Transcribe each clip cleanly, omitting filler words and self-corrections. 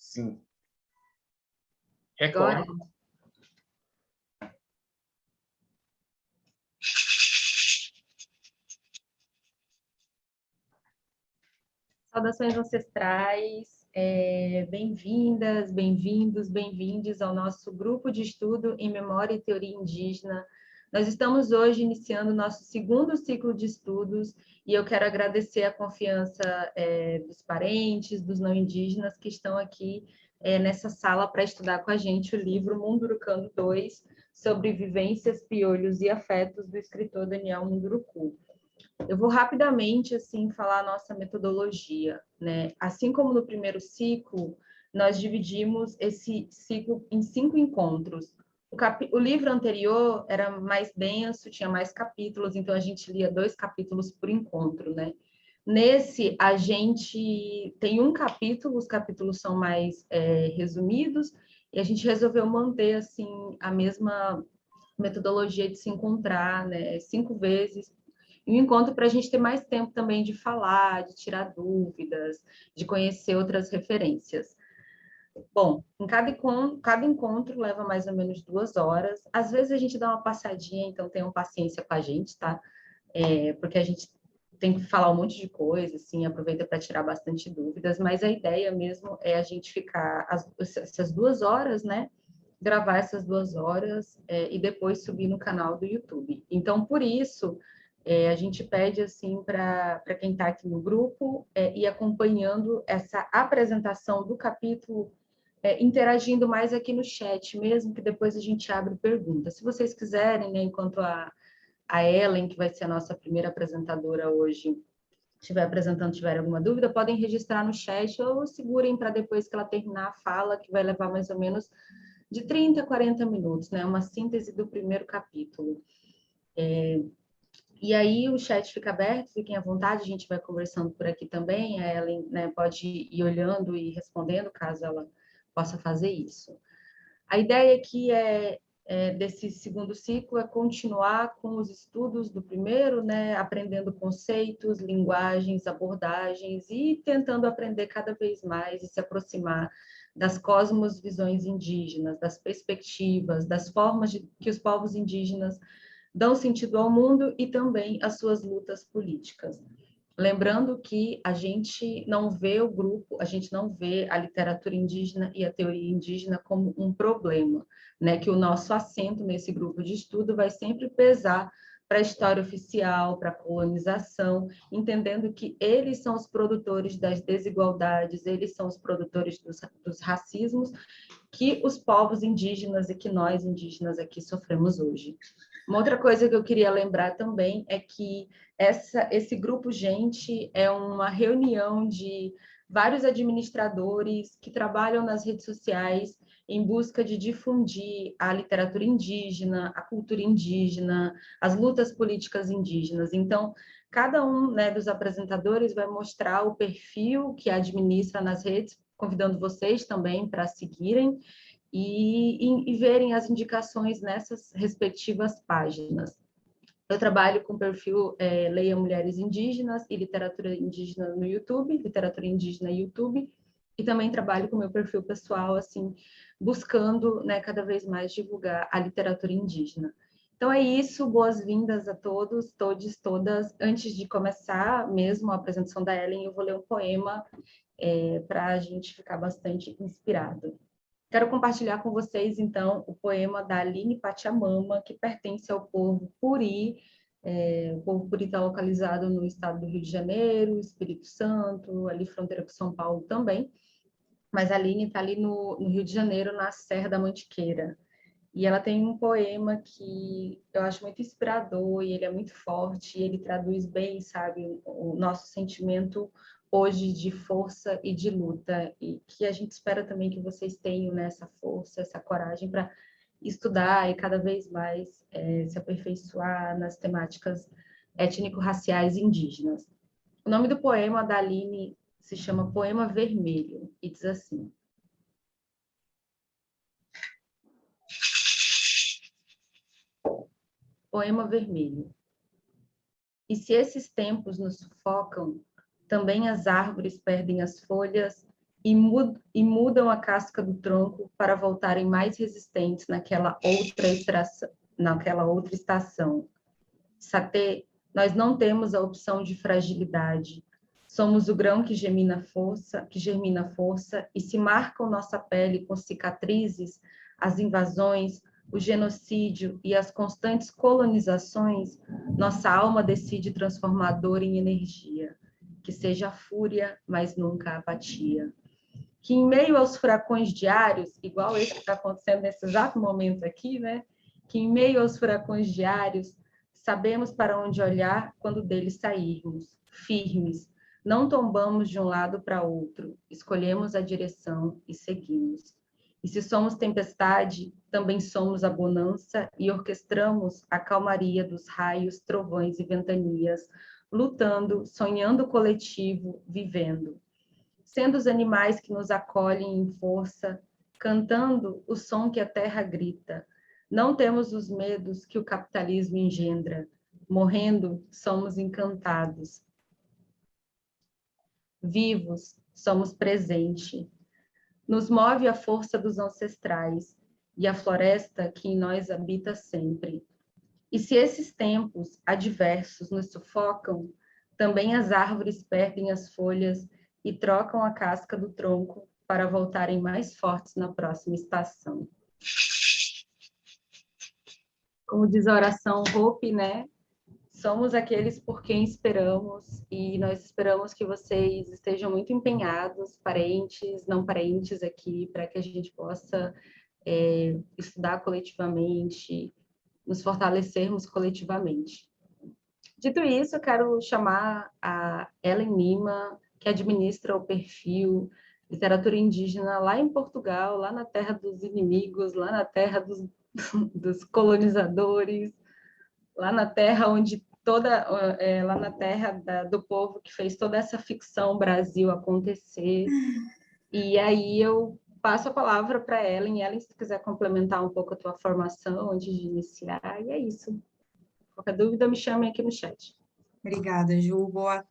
Sim. Agora. Recordo. Saudações ancestrais, bem-vindas, bem-vindos, bem-vindes ao nosso grupo de estudo em Memória e Teoria Indígena. Nós estamos hoje iniciando o nosso segundo ciclo de estudos e eu quero agradecer a confiança dos parentes, dos não indígenas que estão aqui nessa sala para estudar com a gente o livro Mundurucando II, sobre vivências, piolhos e afetos, do escritor Daniel Munduruku. Eu vou rapidamente assim falar a nossa metodologia, né? Assim como no primeiro ciclo, nós dividimos esse ciclo em 5 encontros. O livro anterior era mais denso, tinha mais capítulos, então a gente lia 2 capítulos por encontro, né? Nesse, a gente tem um capítulo, os capítulos são mais resumidos, e a gente resolveu manter assim a mesma metodologia de se encontrar, né? 5 vezes e um encontro para a gente ter mais tempo também de falar, de tirar dúvidas, de conhecer outras referências. Bom, cada encontro leva mais ou menos 2 horas. Às vezes a gente dá uma passadinha, então tenham paciência com a gente, tá? Porque a gente tem que falar um monte de coisa, assim, aproveita para tirar bastante dúvidas, mas a ideia mesmo é a gente ficar essas 2 horas, né? Gravar essas 2 horas e depois subir no canal do YouTube. Então, por isso, a gente pede assim para quem está aqui no grupo ir acompanhando essa apresentação do capítulo, interagindo mais aqui no chat, mesmo que depois a gente abre perguntas. Se vocês quiserem, né, enquanto a Ellen, que vai ser a nossa primeira apresentadora hoje, estiver apresentando, tiver alguma dúvida, podem registrar no chat ou segurem para depois que ela terminar a fala, que vai levar mais ou menos de 30 a 40 minutos, né? Uma síntese do primeiro capítulo. E aí o chat fica aberto, fiquem à vontade, a gente vai conversando por aqui também, a Ellen, né, pode ir olhando e respondendo, caso ela possa fazer isso. A ideia aqui desse segundo ciclo é continuar com os estudos do primeiro, né, aprendendo conceitos, linguagens, abordagens e tentando aprender cada vez mais e se aproximar das cosmovisões indígenas, das perspectivas, das formas que os povos indígenas dão sentido ao mundo e também às suas lutas políticas. Lembrando que a gente não vê o grupo, a gente não vê a literatura indígena e a teoria indígena como um problema, né? Que o nosso assento nesse grupo de estudo vai sempre pesar para a história oficial, para a colonização, entendendo que eles são os produtores das desigualdades, eles são os produtores dos racismos que os povos indígenas e que nós indígenas aqui sofremos hoje. Uma outra coisa que eu queria lembrar também é que esse grupo Gente é uma reunião de vários administradores que trabalham nas redes sociais em busca de difundir a literatura indígena, a cultura indígena, as lutas políticas indígenas. Então, cada um, né, dos apresentadores vai mostrar o perfil que administra nas redes, convidando vocês também para seguirem, e verem as indicações nessas respectivas páginas. Eu trabalho com o perfil Leia Mulheres Indígenas e Literatura Indígena no YouTube, Literatura Indígena YouTube, e também trabalho com o meu perfil pessoal, assim, buscando, né, cada vez mais divulgar a literatura indígena. Então é isso, boas-vindas a todos, todes, todas. Antes de começar mesmo a apresentação da Ellen, eu vou ler um poema para a gente ficar bastante inspirado. Quero compartilhar com vocês, então, o poema da Aline Pachamama, que pertence ao povo Puri. O povo Puri está localizado no estado do Rio de Janeiro, Espírito Santo, ali fronteira com São Paulo também. Mas a Aline está ali no Rio de Janeiro, na Serra da Mantiqueira. E ela tem um poema que eu acho muito inspirador, e ele é muito forte, e ele traduz bem, sabe, o nosso sentimento hoje de força e de luta, e que a gente espera também que vocês tenham, né, essa força, essa coragem para estudar e cada vez mais se aperfeiçoar nas temáticas étnico-raciais indígenas. O nome do poema da Aline se chama Poema Vermelho, e diz assim: Poema Vermelho. E se esses tempos nos sufocam, também as árvores perdem as folhas e mudam a casca do tronco para voltarem mais resistentes naquela outra estação. Satê, nós não temos a opção de fragilidade. Somos o grão que germina força, e se marcam nossa pele com cicatrizes, as invasões, o genocídio e as constantes colonizações, nossa alma decide transformar a dor em energia, que seja a fúria, mas nunca a apatia. Que em meio aos furacões diários, igual esse que está acontecendo nesse exato momento aqui, né? Que em meio aos furacões diários, sabemos para onde olhar quando deles sairmos, firmes. Não tombamos de um lado para outro, escolhemos a direção e seguimos. E se somos tempestade, também somos a bonança e orquestramos a calmaria dos raios, trovões e ventanias, lutando, sonhando coletivo, vivendo. Sendo os animais que nos acolhem em força, cantando o som que a terra grita. Não temos os medos que o capitalismo engendra. Morrendo, somos encantados. Vivos, somos presente. Nos move a força dos ancestrais e a floresta que em nós habita sempre. E se esses tempos adversos nos sufocam, também as árvores perdem as folhas e trocam a casca do tronco para voltarem mais fortes na próxima estação. Como diz a oração Hope, né? Somos aqueles por quem esperamos, e nós esperamos que vocês estejam muito empenhados, parentes, não parentes aqui, para que a gente possa estudar coletivamente, nos fortalecermos coletivamente. Dito isso, eu quero chamar a Ellen Lima, que administra o perfil Literatura Indígena lá em Portugal, lá na terra dos inimigos, lá na terra dos colonizadores, lá na terra onde lá na terra do povo que fez toda essa ficção Brasil acontecer. E aí eu passo a palavra para Ellen. Ellen, se quiser complementar um pouco a tua formação antes de iniciar, e é isso. Qualquer dúvida, me chame aqui no chat. Obrigada, Ju. Boa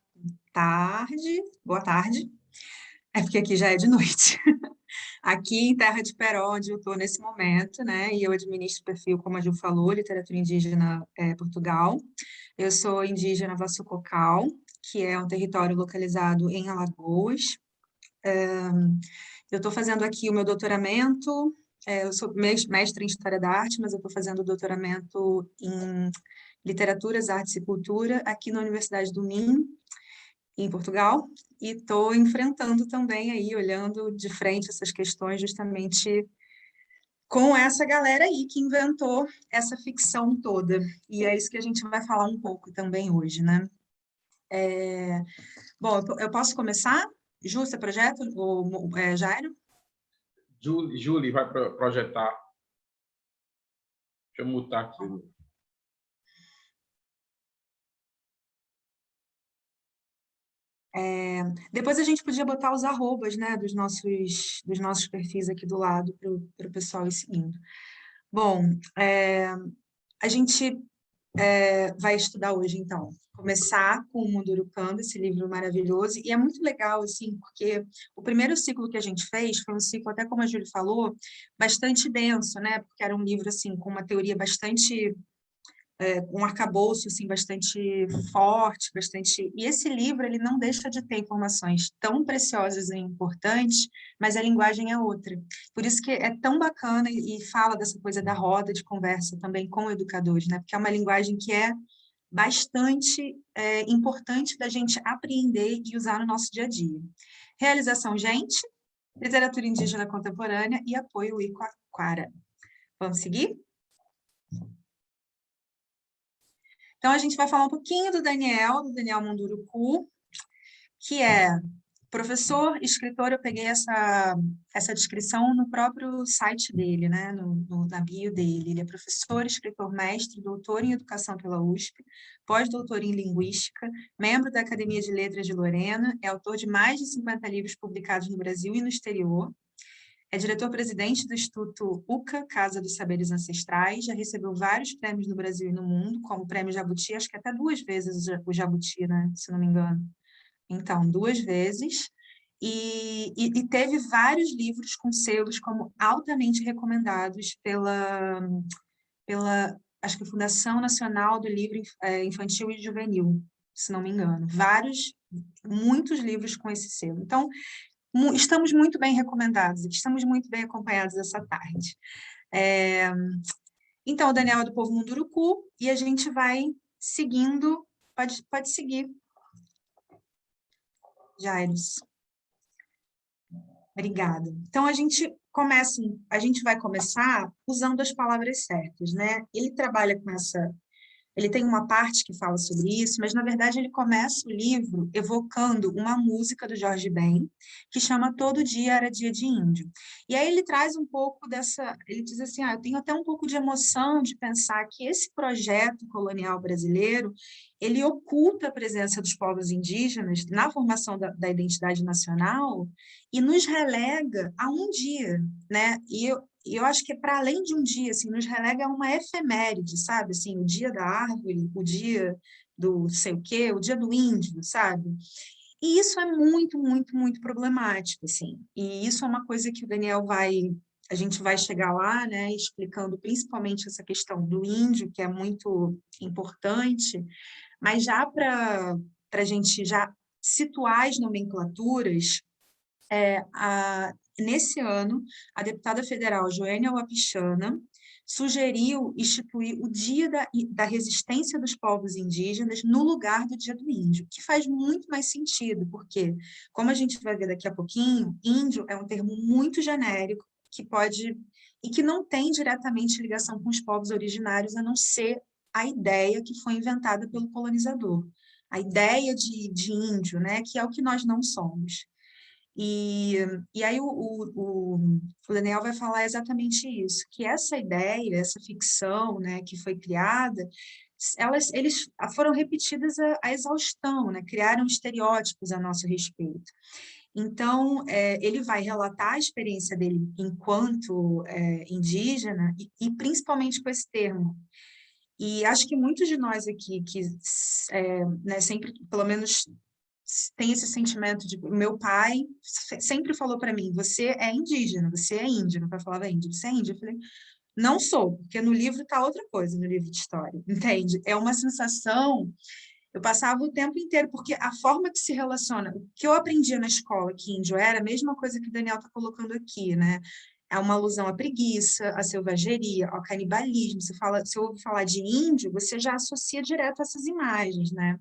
tarde. Boa tarde. É porque aqui já é de noite. Aqui em Terra de Peró, onde eu estou nesse momento, né? E eu administro o perfil, como a Ju falou, Literatura Indígena Portugal. Eu sou indígena Vassucocal, que é um território localizado em Alagoas. Eu estou fazendo aqui o meu doutoramento. Eu sou mestre em História da Arte, mas eu estou fazendo o doutoramento em Literaturas, Artes e Cultura aqui na Universidade do Minho, em Portugal, e estou enfrentando também aí, olhando de frente essas questões justamente com essa galera aí que inventou essa ficção toda. E é isso que a gente vai falar um pouco também hoje, né? Bom, eu posso começar? Ju, você projeta? Ou Jairo? Julie vai projetar. Deixa eu mutar aqui. Depois a gente podia botar os arrobas, né, dos nossos perfis aqui do lado para o pessoal ir seguindo. Bom, a gente vai estudar hoje, então, começar com o Mundurucando, esse livro maravilhoso, e é muito legal, assim, porque o primeiro ciclo que a gente fez foi um ciclo, até como a Júlia falou, bastante denso, né, porque era um livro, assim, com uma teoria bastante um arcabouço assim, bastante forte, bastante... E esse livro, ele não deixa de ter informações tão preciosas e importantes, mas a linguagem é outra. Por isso que é tão bacana e fala dessa coisa da roda de conversa também com educadores, né? Porque é uma linguagem que é bastante importante da gente apreender e usar no nosso dia a dia. Realização, gente, literatura indígena contemporânea e apoio Icoaquara. Vamos seguir? Então, a gente vai falar um pouquinho do Daniel Munduruku, que é professor, escritor. Eu peguei essa descrição no próprio site dele, né? Na bio dele. Ele é professor, escritor, mestre, doutor em educação pela USP, pós-doutor em linguística, membro da Academia de Letras de Lorena, é autor de mais de 50 livros publicados no Brasil e no exterior. É diretor-presidente do Instituto UCA, Casa dos Saberes Ancestrais, já recebeu vários prêmios no Brasil e no mundo, como o Prêmio Jabuti, acho que até 2 vezes o Jabuti, né? Se não me engano. Então, 2 vezes. e teve vários livros com selos como altamente recomendados acho que Fundação Nacional do Livro Infantil e Juvenil, se não me engano. Muitos livros com esse selo. Então, estamos muito bem recomendados, estamos muito bem acompanhados essa tarde. Então, o Daniel é do Povo Munduruku, e a gente vai seguindo, pode seguir, Jairos. Obrigada. Então, a gente vai começar usando as palavras certas, né? Ele trabalha com ele tem uma parte que fala sobre isso, mas, na verdade, ele começa o livro evocando uma música do Jorge Ben, que chama Todo Dia Era Dia de Índio. E aí ele traz um pouco ele diz assim, eu tenho até um pouco de emoção de pensar que esse projeto colonial brasileiro, ele oculta a presença dos povos indígenas na formação da identidade nacional e nos relega a um dia, né? E eu acho que é para além de um dia, assim, nos relega a uma efeméride, sabe? Assim, o dia da árvore, o dia do sei o quê, o dia do índio, sabe? E isso é muito, muito, muito problemático, assim. E isso é uma coisa que o Daniel a gente vai chegar lá, né, explicando principalmente essa questão do índio, que é muito importante, mas já para a gente já situar as nomenclaturas, nesse ano, a deputada federal Joênia Wapichana sugeriu instituir o Dia da Resistência dos Povos Indígenas no lugar do Dia do Índio, que faz muito mais sentido, porque, como a gente vai ver daqui a pouquinho, índio é um termo muito genérico e que não tem diretamente ligação com os povos originários, a não ser a ideia que foi inventada pelo colonizador, a ideia de índio, né, que é o que nós não somos. E aí o Daniel vai falar exatamente isso, que essa ideia, essa ficção, né, que foi criada, eles foram repetidas à exaustão, né, criaram estereótipos a nosso respeito. Então, ele vai relatar a experiência dele enquanto indígena, e principalmente com esse termo. E acho que muitos de nós aqui, que né, sempre, pelo menos, tem esse sentimento de... Meu pai sempre falou para mim, você é indígena, você é índio. Meu pai falava índio, você é índio. Eu falei, não sou, porque no livro está outra coisa, no livro de história, entende? É uma sensação... Eu passava o tempo inteiro, porque a forma que se relaciona, o que eu aprendia na escola que índio era a mesma coisa que o Daniel está colocando aqui, né? É uma alusão à preguiça, à selvageria, ao canibalismo. Se eu ouve falar de índio, você já associa direto a essas imagens, né?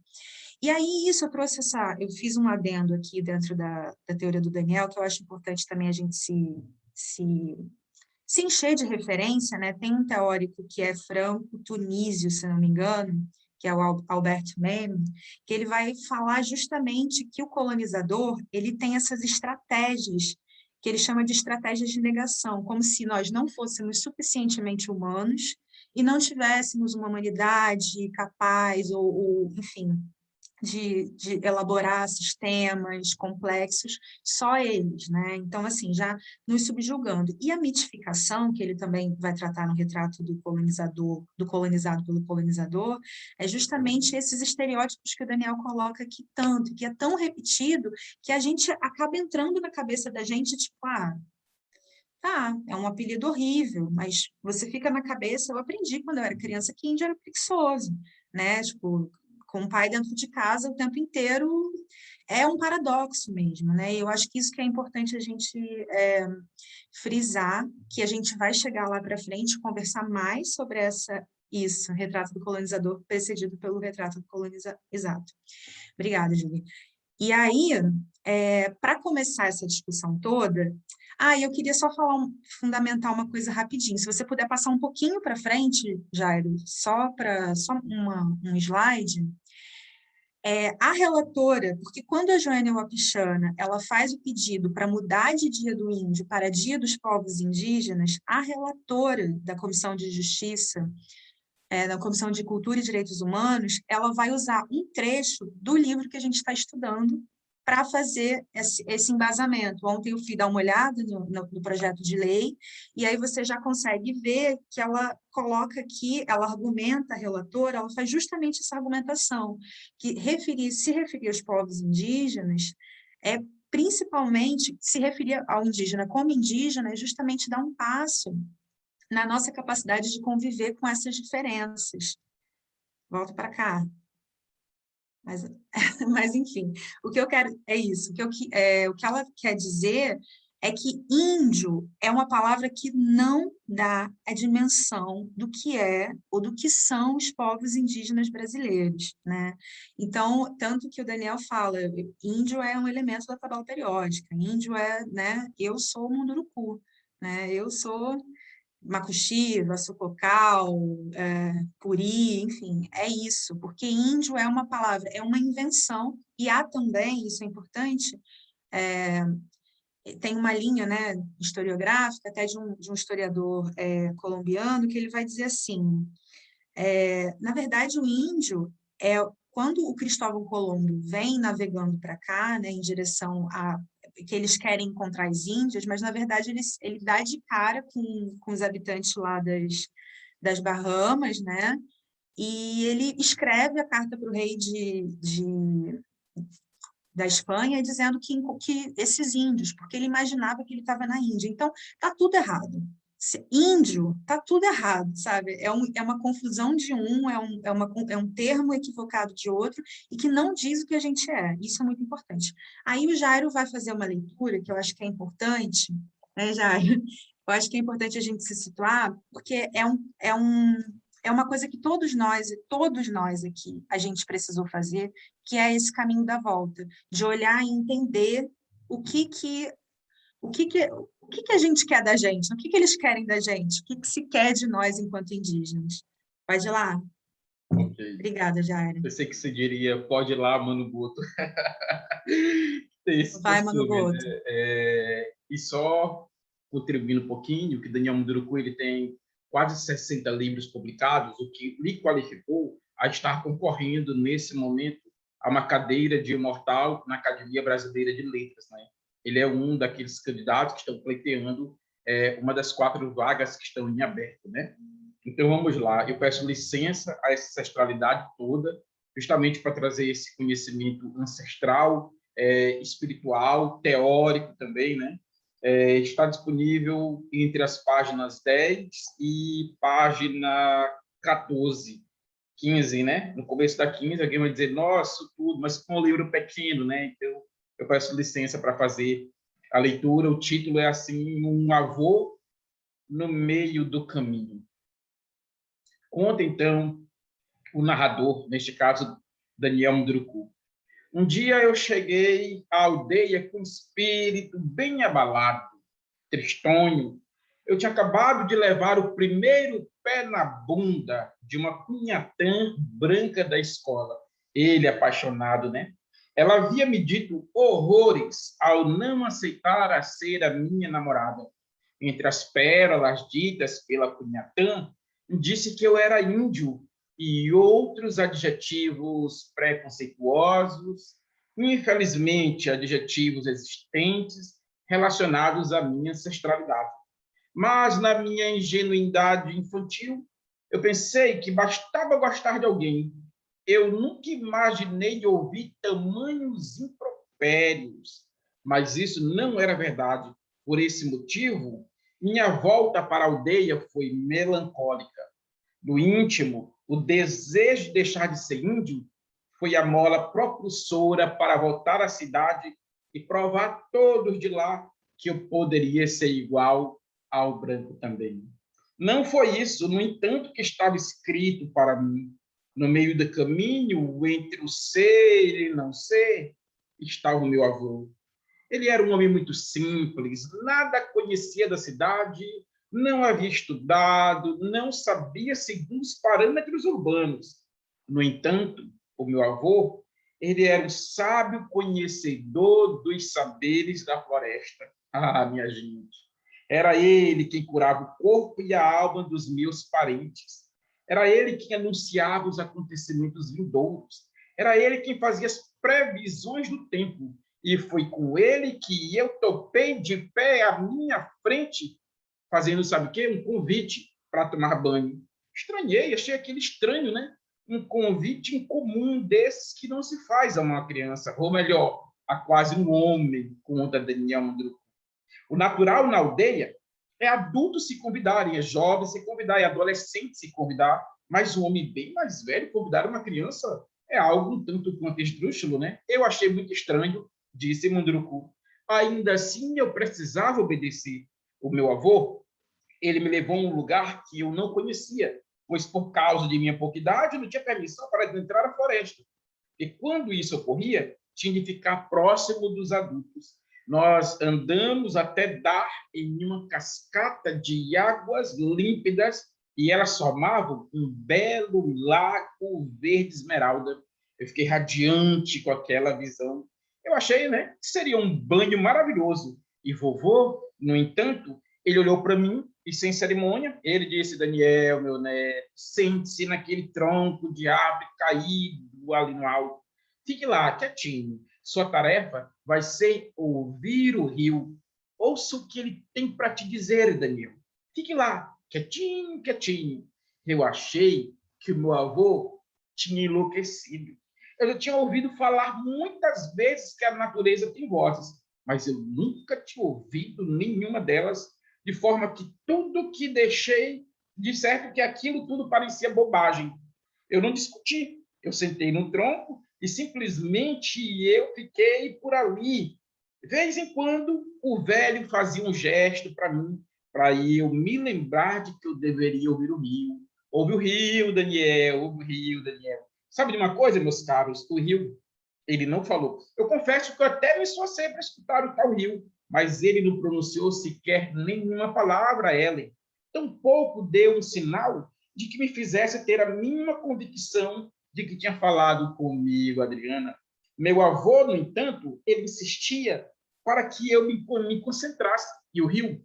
E aí, isso eu trouxe eu fiz um adendo aqui dentro da teoria do Daniel, que eu acho importante também a gente se encher de referência, né? Tem um teórico que é franco-tunísio, se não me engano, que é o Albert Memmi, que ele vai falar justamente que o colonizador, ele tem essas estratégias, que ele chama de estratégias de negação, como se nós não fôssemos suficientemente humanos e não tivéssemos uma humanidade capaz, ou enfim, de elaborar sistemas complexos, só eles, né? Então, assim, já nos subjugando. E a mitificação, que ele também vai tratar no retrato do colonizador, do colonizado pelo colonizador, é justamente esses estereótipos que o Daniel coloca aqui tanto, que é tão repetido, que a gente acaba entrando na cabeça da gente, tipo, tá, é um apelido horrível, mas você fica na cabeça, eu aprendi quando eu era criança que índio era preguiçoso, né? Tipo, com o pai dentro de casa o tempo inteiro, é um paradoxo mesmo, né? E eu acho que isso que é importante a gente frisar, que a gente vai chegar lá para frente, conversar mais sobre isso, retrato do colonizador, precedido pelo retrato do colonizador. Exato. Obrigada, Júlia. E aí, para começar essa discussão toda, eu queria só fundamentar uma coisa rapidinho. Se você puder passar um pouquinho para frente, Jairo, só um slide. A relatora, porque quando a Joênia Wapichana ela faz o pedido para mudar de Dia do Índio para Dia dos Povos Indígenas, a relatora da Comissão de Justiça, da Comissão de Cultura e Direitos Humanos, ela vai usar um trecho do livro que a gente está estudando para fazer esse embasamento. Ontem eu fui dar uma olhada no projeto de lei, e aí você já consegue ver que ela coloca aqui, ela argumenta, a relatora, ela faz justamente essa argumentação, que se referir aos povos indígenas é principalmente se referir ao indígena como indígena é justamente dar um passo na nossa capacidade de conviver com essas diferenças. Volto para cá. Mas, mas, enfim, o que eu quero é isso. O que ela quer dizer é que índio é uma palavra que não dá a dimensão do que é ou do que são os povos indígenas brasileiros, né? Então, tanto que o Daniel fala, índio é um elemento da tabela periódica, índio é, né? Eu sou Munduruku, né? Eu sou Macuxi, Sucocal, Puri, enfim, é isso, porque índio é uma palavra, é uma invenção, e há também, isso é importante, tem uma linha, né, historiográfica, até de um historiador colombiano, que ele vai dizer assim, na verdade, o índio quando o Cristóvão Colombo vem navegando para cá, né, em direção a que eles querem encontrar as Índias, mas na verdade ele dá de cara com os habitantes lá das Bahamas, né? E ele escreve a carta para o rei da Espanha dizendo que esses índios, porque ele imaginava que ele estava na Índia. Então, tá tudo errado. Índio, tá tudo errado, sabe? É uma confusão de é um termo equivocado de outro e que não diz o que a gente é. Isso é muito importante. Aí o Jairo vai fazer uma leitura que eu acho que é importante, né, Jairo? Eu acho que é importante a gente se situar, porque é uma coisa que todos nós aqui, a gente precisou fazer, que é esse caminho da volta, de olhar e entender o que a gente quer da gente, o que eles querem da gente, o que se quer de nós enquanto indígenas. Pode ir lá? Ok. Obrigada, Jaira. Pensei que você diria, pode ir lá, Mano Guto. Tem esse Vai, Mano costume, Boto. né? E só contribuindo um pouquinho, que Daniel Munduruku ele tem quase 60 livros publicados, o que lhe qualificou a estar concorrendo, nesse momento, a uma cadeira de imortal na Academia Brasileira de Letras, né? Ele é um daqueles candidatos que estão pleiteando uma das 4 vagas que estão em aberto, né? Então, vamos lá. Eu peço licença a essa ancestralidade toda, justamente para trazer esse conhecimento ancestral, espiritual, teórico também, né? Está disponível entre as páginas 10 e página 14, 15, né? No começo da 15, alguém vai dizer, nossa, tudo, mas com um livro pequeno, né? Então, eu peço licença para fazer a leitura. O título é assim, Um Avô no Meio do Caminho. Conta, então, o narrador, neste caso, Daniel Munduruku. Um dia eu cheguei à aldeia com espírito bem abalado, tristonho. Eu tinha acabado de levar o primeiro pé na bunda de uma cunhatã branca da escola. Ele, apaixonado, né? Ela havia me dito horrores ao não aceitar a ser a minha namorada. Entre as pérolas ditas pela cunhatã, disse que eu era índio e outros adjetivos preconceituosos, infelizmente adjetivos existentes relacionados à minha ancestralidade. Mas, na minha ingenuidade infantil, eu pensei que bastava gostar de alguém. Eu nunca imaginei ouvir tamanhos impropérios, mas isso não era verdade. Por esse motivo, minha volta para a aldeia foi melancólica. No íntimo, o desejo de deixar de ser índio foi a mola propulsora para voltar à cidade e provar a todos de lá que eu poderia ser igual ao branco também. Não foi isso, no entanto, que estava escrito para mim. No meio do caminho, entre o ser e não ser, estava o meu avô. Ele era um homem muito simples, nada conhecia da cidade, não havia estudado, não sabia segundo os parâmetros urbanos. No entanto, o meu avô, ele era um sábio conhecedor dos saberes da floresta. Ah, minha gente! Era ele quem curava o corpo e a alma dos meus parentes. Era ele quem anunciava os acontecimentos vindouros. Era ele quem fazia as previsões do tempo. E foi com ele que eu topei de pé à minha frente, fazendo, sabe o quê? Um convite para tomar banho. Estranhei, achei aquele estranho, né? Um convite incomum desses que não se faz a uma criança, ou melhor, há quase um homem, conta Daniel Munduruku. O natural na aldeia é adulto se convidarem, é jovem se convidar, é adolescente se convidar, mas um homem bem mais velho convidar uma criança é algo um tanto quanto esdrúxulo, né? Eu achei muito estranho, disse Munduruku. Ainda assim, eu precisava obedecer. O meu avô, ele me levou a um lugar que eu não conhecia, pois por causa de minha pouca idade, eu não tinha permissão para adentrar a floresta. E quando isso ocorria, tinha de ficar próximo dos adultos. Nós andamos até dar em uma cascata de águas límpidas e elas formavam um belo lago verde esmeralda. Eu fiquei radiante com aquela visão. Eu achei, né, que seria um banho maravilhoso. E vovô, no entanto, ele olhou para mim e, sem cerimônia, ele disse: Daniel, meu neto, sente-se naquele tronco de árvore caído ali no alto. Fique lá, quietinho. Sua tarefa vai ser ouvir o rio. Ouça o que ele tem para te dizer, Daniel. Fique lá, quietinho, quietinho. Eu achei que o meu avô tinha enlouquecido. Eu já tinha ouvido falar muitas vezes que a natureza tem vozes, mas eu nunca tinha ouvido nenhuma delas, de forma que tudo que deixei, de certo que aquilo tudo parecia bobagem. Eu não discuti. Eu sentei no tronco e simplesmente eu fiquei por ali. De vez em quando, o velho fazia um gesto para mim, para eu me lembrar de que eu deveria ouvir o rio. Ouve o rio, Daniel, ouve o rio, Daniel. Sabe de uma coisa, meus caros? O rio, ele não falou. Eu confesso que eu até me esforcei para escutar o tal rio, mas ele não pronunciou sequer nenhuma palavra a Ellen. Tampouco deu um sinal de que me fizesse ter a mínima convicção de que tinha falado comigo, Adriana. Meu avô, no entanto, ele insistia para que eu me concentrasse. E o rio?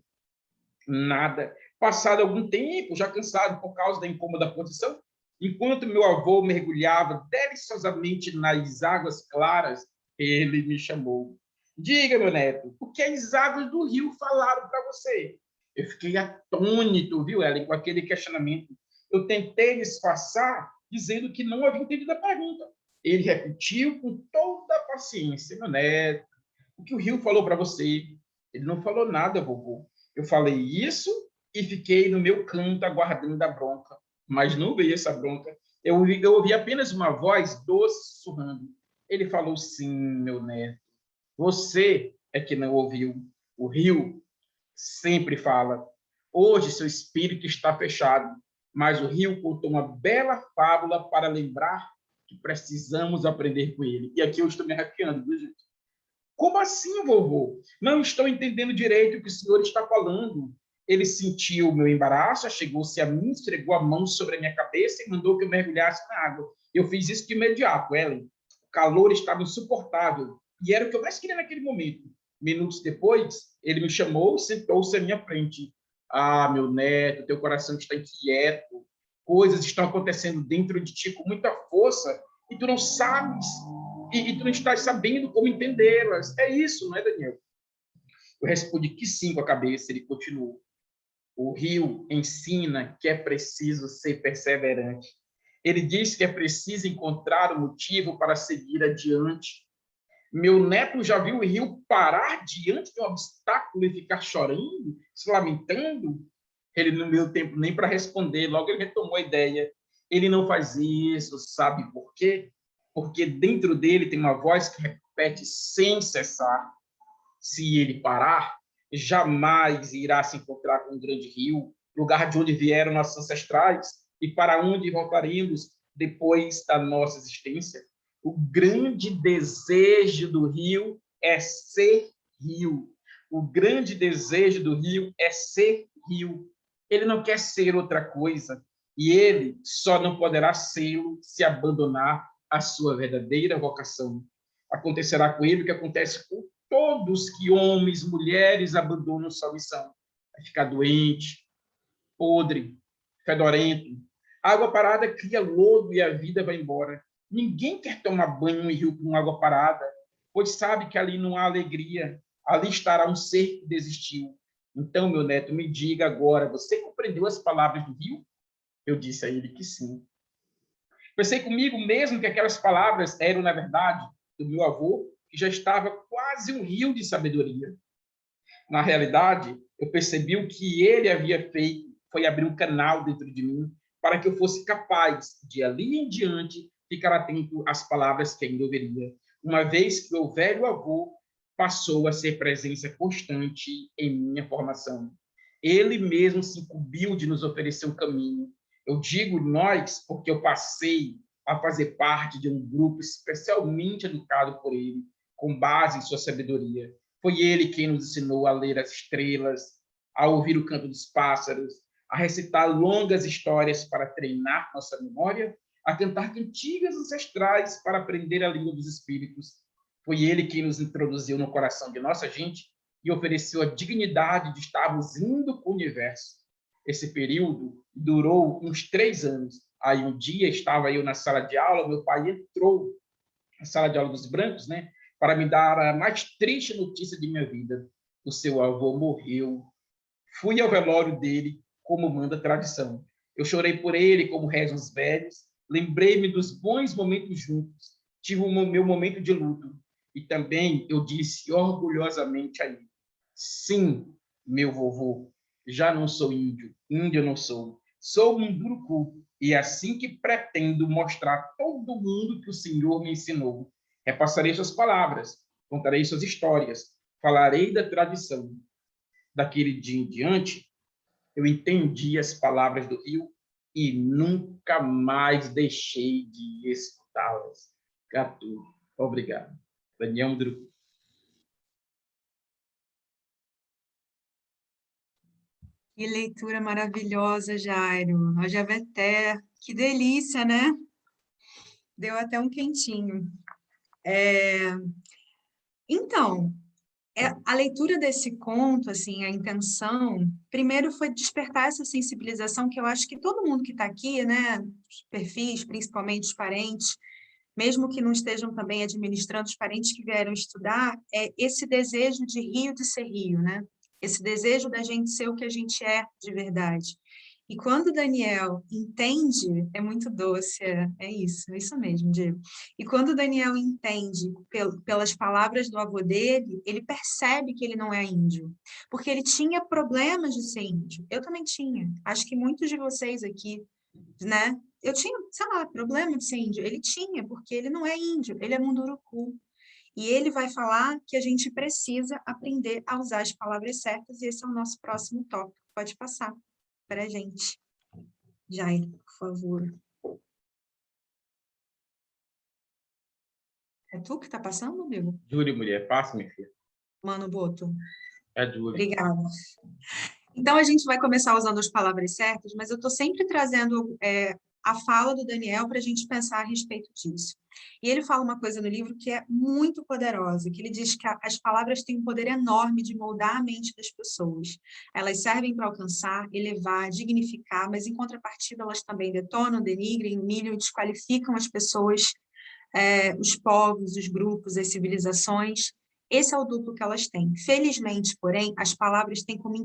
Nada. Passado algum tempo, já cansado por causa da incômoda posição, enquanto meu avô mergulhava deliciosamente nas águas claras, ele me chamou. Diga, meu neto, o que as águas do rio falaram para você? Eu fiquei atônito, viu, Ellen, com aquele questionamento. Eu tentei disfarçar, dizendo que não havia entendido a pergunta. Ele repetiu com toda a paciência: meu neto, o que o rio falou para você? Ele não falou nada, vovô. Eu falei isso e fiquei no meu canto aguardando a bronca, mas não veio essa bronca. Eu ouvi apenas uma voz doce sussurrando. Ele falou: sim, meu neto, você é que não ouviu. O rio sempre fala. Hoje seu espírito está fechado, mas o rio contou uma bela fábula para lembrar que precisamos aprender com ele. E aqui eu estou me arrepiando, viu, gente? Como assim, vovô? Não estou entendendo direito o que o senhor está falando. Ele sentiu o meu embaraço, chegou-se a mim, esfregou a mão sobre a minha cabeça e mandou que eu mergulhasse na água. Eu fiz isso de imediato, Ellen. O calor estava insuportável e era o que eu mais queria naquele momento. Minutos depois, ele me chamou e sentou-se à minha frente. Ah, meu neto, teu coração está inquieto. Coisas estão acontecendo dentro de ti com muita força e tu não sabes e tu não estás sabendo como entendê-las. É isso, não é, Daniel? Eu respondi que sim com a cabeça. Ele continuou. O rio ensina que é preciso ser perseverante. Ele diz que é preciso encontrar o motivo para seguir adiante. Meu neto já viu o rio parar diante de um obstáculo e ficar chorando, se lamentando? Ele não deu tempo nem para responder, logo ele retomou a ideia. Ele não faz isso, sabe por quê? Porque dentro dele tem uma voz que repete sem cessar: se ele parar, jamais irá se encontrar com um grande rio, lugar de onde vieram nossos ancestrais e para onde voltaremos depois da nossa existência. O grande desejo do rio é ser rio. O grande desejo do rio é ser rio. Ele não quer ser outra coisa. E ele só não poderá ser se abandonar a sua verdadeira vocação. Acontecerá com ele o que acontece com todos que homens, mulheres abandonam sua missão. Vai ficar doente, podre, fedorento. A água parada cria lodo e a vida vai embora. Ninguém quer tomar banho em rio com água parada, pois sabe que ali não há alegria. Ali estará um ser que desistiu. Então, meu neto, me diga agora, você compreendeu as palavras do rio? Eu disse a ele que sim. Pensei comigo mesmo que aquelas palavras eram, na verdade, do meu avô, que já estava quase um rio de sabedoria. Na realidade, eu percebi o que ele havia feito foi abrir um canal dentro de mim para que eu fosse capaz de, ali em diante, ficar atento às palavras que ainda ouviria, uma vez que o velho avô passou a ser presença constante em minha formação. Ele mesmo se incumbiu de nos oferecer um caminho. Eu digo nós porque eu passei a fazer parte de um grupo especialmente educado por ele, com base em sua sabedoria. Foi ele quem nos ensinou a ler as estrelas, a ouvir o canto dos pássaros, a recitar longas histórias para treinar nossa memória, a cantar cantigas ancestrais para aprender a língua dos espíritos. Foi ele quem nos introduziu no coração de nossa gente e ofereceu a dignidade de estarmos indo para o universo. Esse período durou uns 3 anos. Aí um dia estava eu na sala de aula, meu pai entrou na sala de aula dos brancos, né, para me dar a mais triste notícia de minha vida. O seu avô morreu. Fui ao velório dele, como manda a tradição. Eu chorei por ele, como rezam os velhos. Lembrei-me dos bons momentos juntos. Tive o meu momento de luto. E também eu disse orgulhosamente a ele: sim, meu vovô, já não sou índio. Índio eu não sou. Sou munduruku. E é assim que pretendo mostrar a todo mundo que o Senhor me ensinou. Repassarei suas palavras, contarei suas histórias, falarei da tradição. Daquele dia em diante, eu entendi as palavras do rio e nunca mais deixei de escutá-las. Gatu, obrigado. Daniel Druco. Que leitura maravilhosa, Jairo. Haja Veté, que delícia, né? Deu até um quentinho. Então, a leitura desse conto, assim, a intenção, primeiro foi despertar essa sensibilização que eu acho que todo mundo que está aqui, né, os perfis, principalmente os parentes, mesmo que não estejam também administrando, os parentes que vieram estudar, é esse desejo de rio de ser rio, né? Esse desejo da gente ser o que a gente é de verdade. E quando o Daniel entende, é muito doce, é isso mesmo, Diego. E quando o Daniel entende pelas palavras do avô dele, ele percebe que ele não é índio, porque ele tinha problemas de ser índio. Eu também tinha. Acho que muitos de vocês aqui, né? Eu tinha, sei lá, problema de ser índio. Ele tinha, porque ele não é índio, ele é munduruku. E ele vai falar que a gente precisa aprender a usar as palavras certas, e esse é o nosso próximo tópico. Pode passar para a gente. Jair, por favor. É tu que está passando, amigo? Júlio, mulher, passa, minha filha. Mano Boto. É Júlio. Obrigada. Então, a gente vai começar usando as palavras certas, mas eu estou sempre trazendo a fala do Daniel para a gente pensar a respeito disso. E ele fala uma coisa no livro que é muito poderosa, que ele diz que as palavras têm um poder enorme de moldar a mente das pessoas. Elas servem para alcançar, elevar, dignificar, mas em contrapartida elas também detonam, denigrem, humilham e desqualificam as pessoas, os povos, os grupos, as civilizações. Esse é o duplo que elas têm. Felizmente, porém, as palavras têm como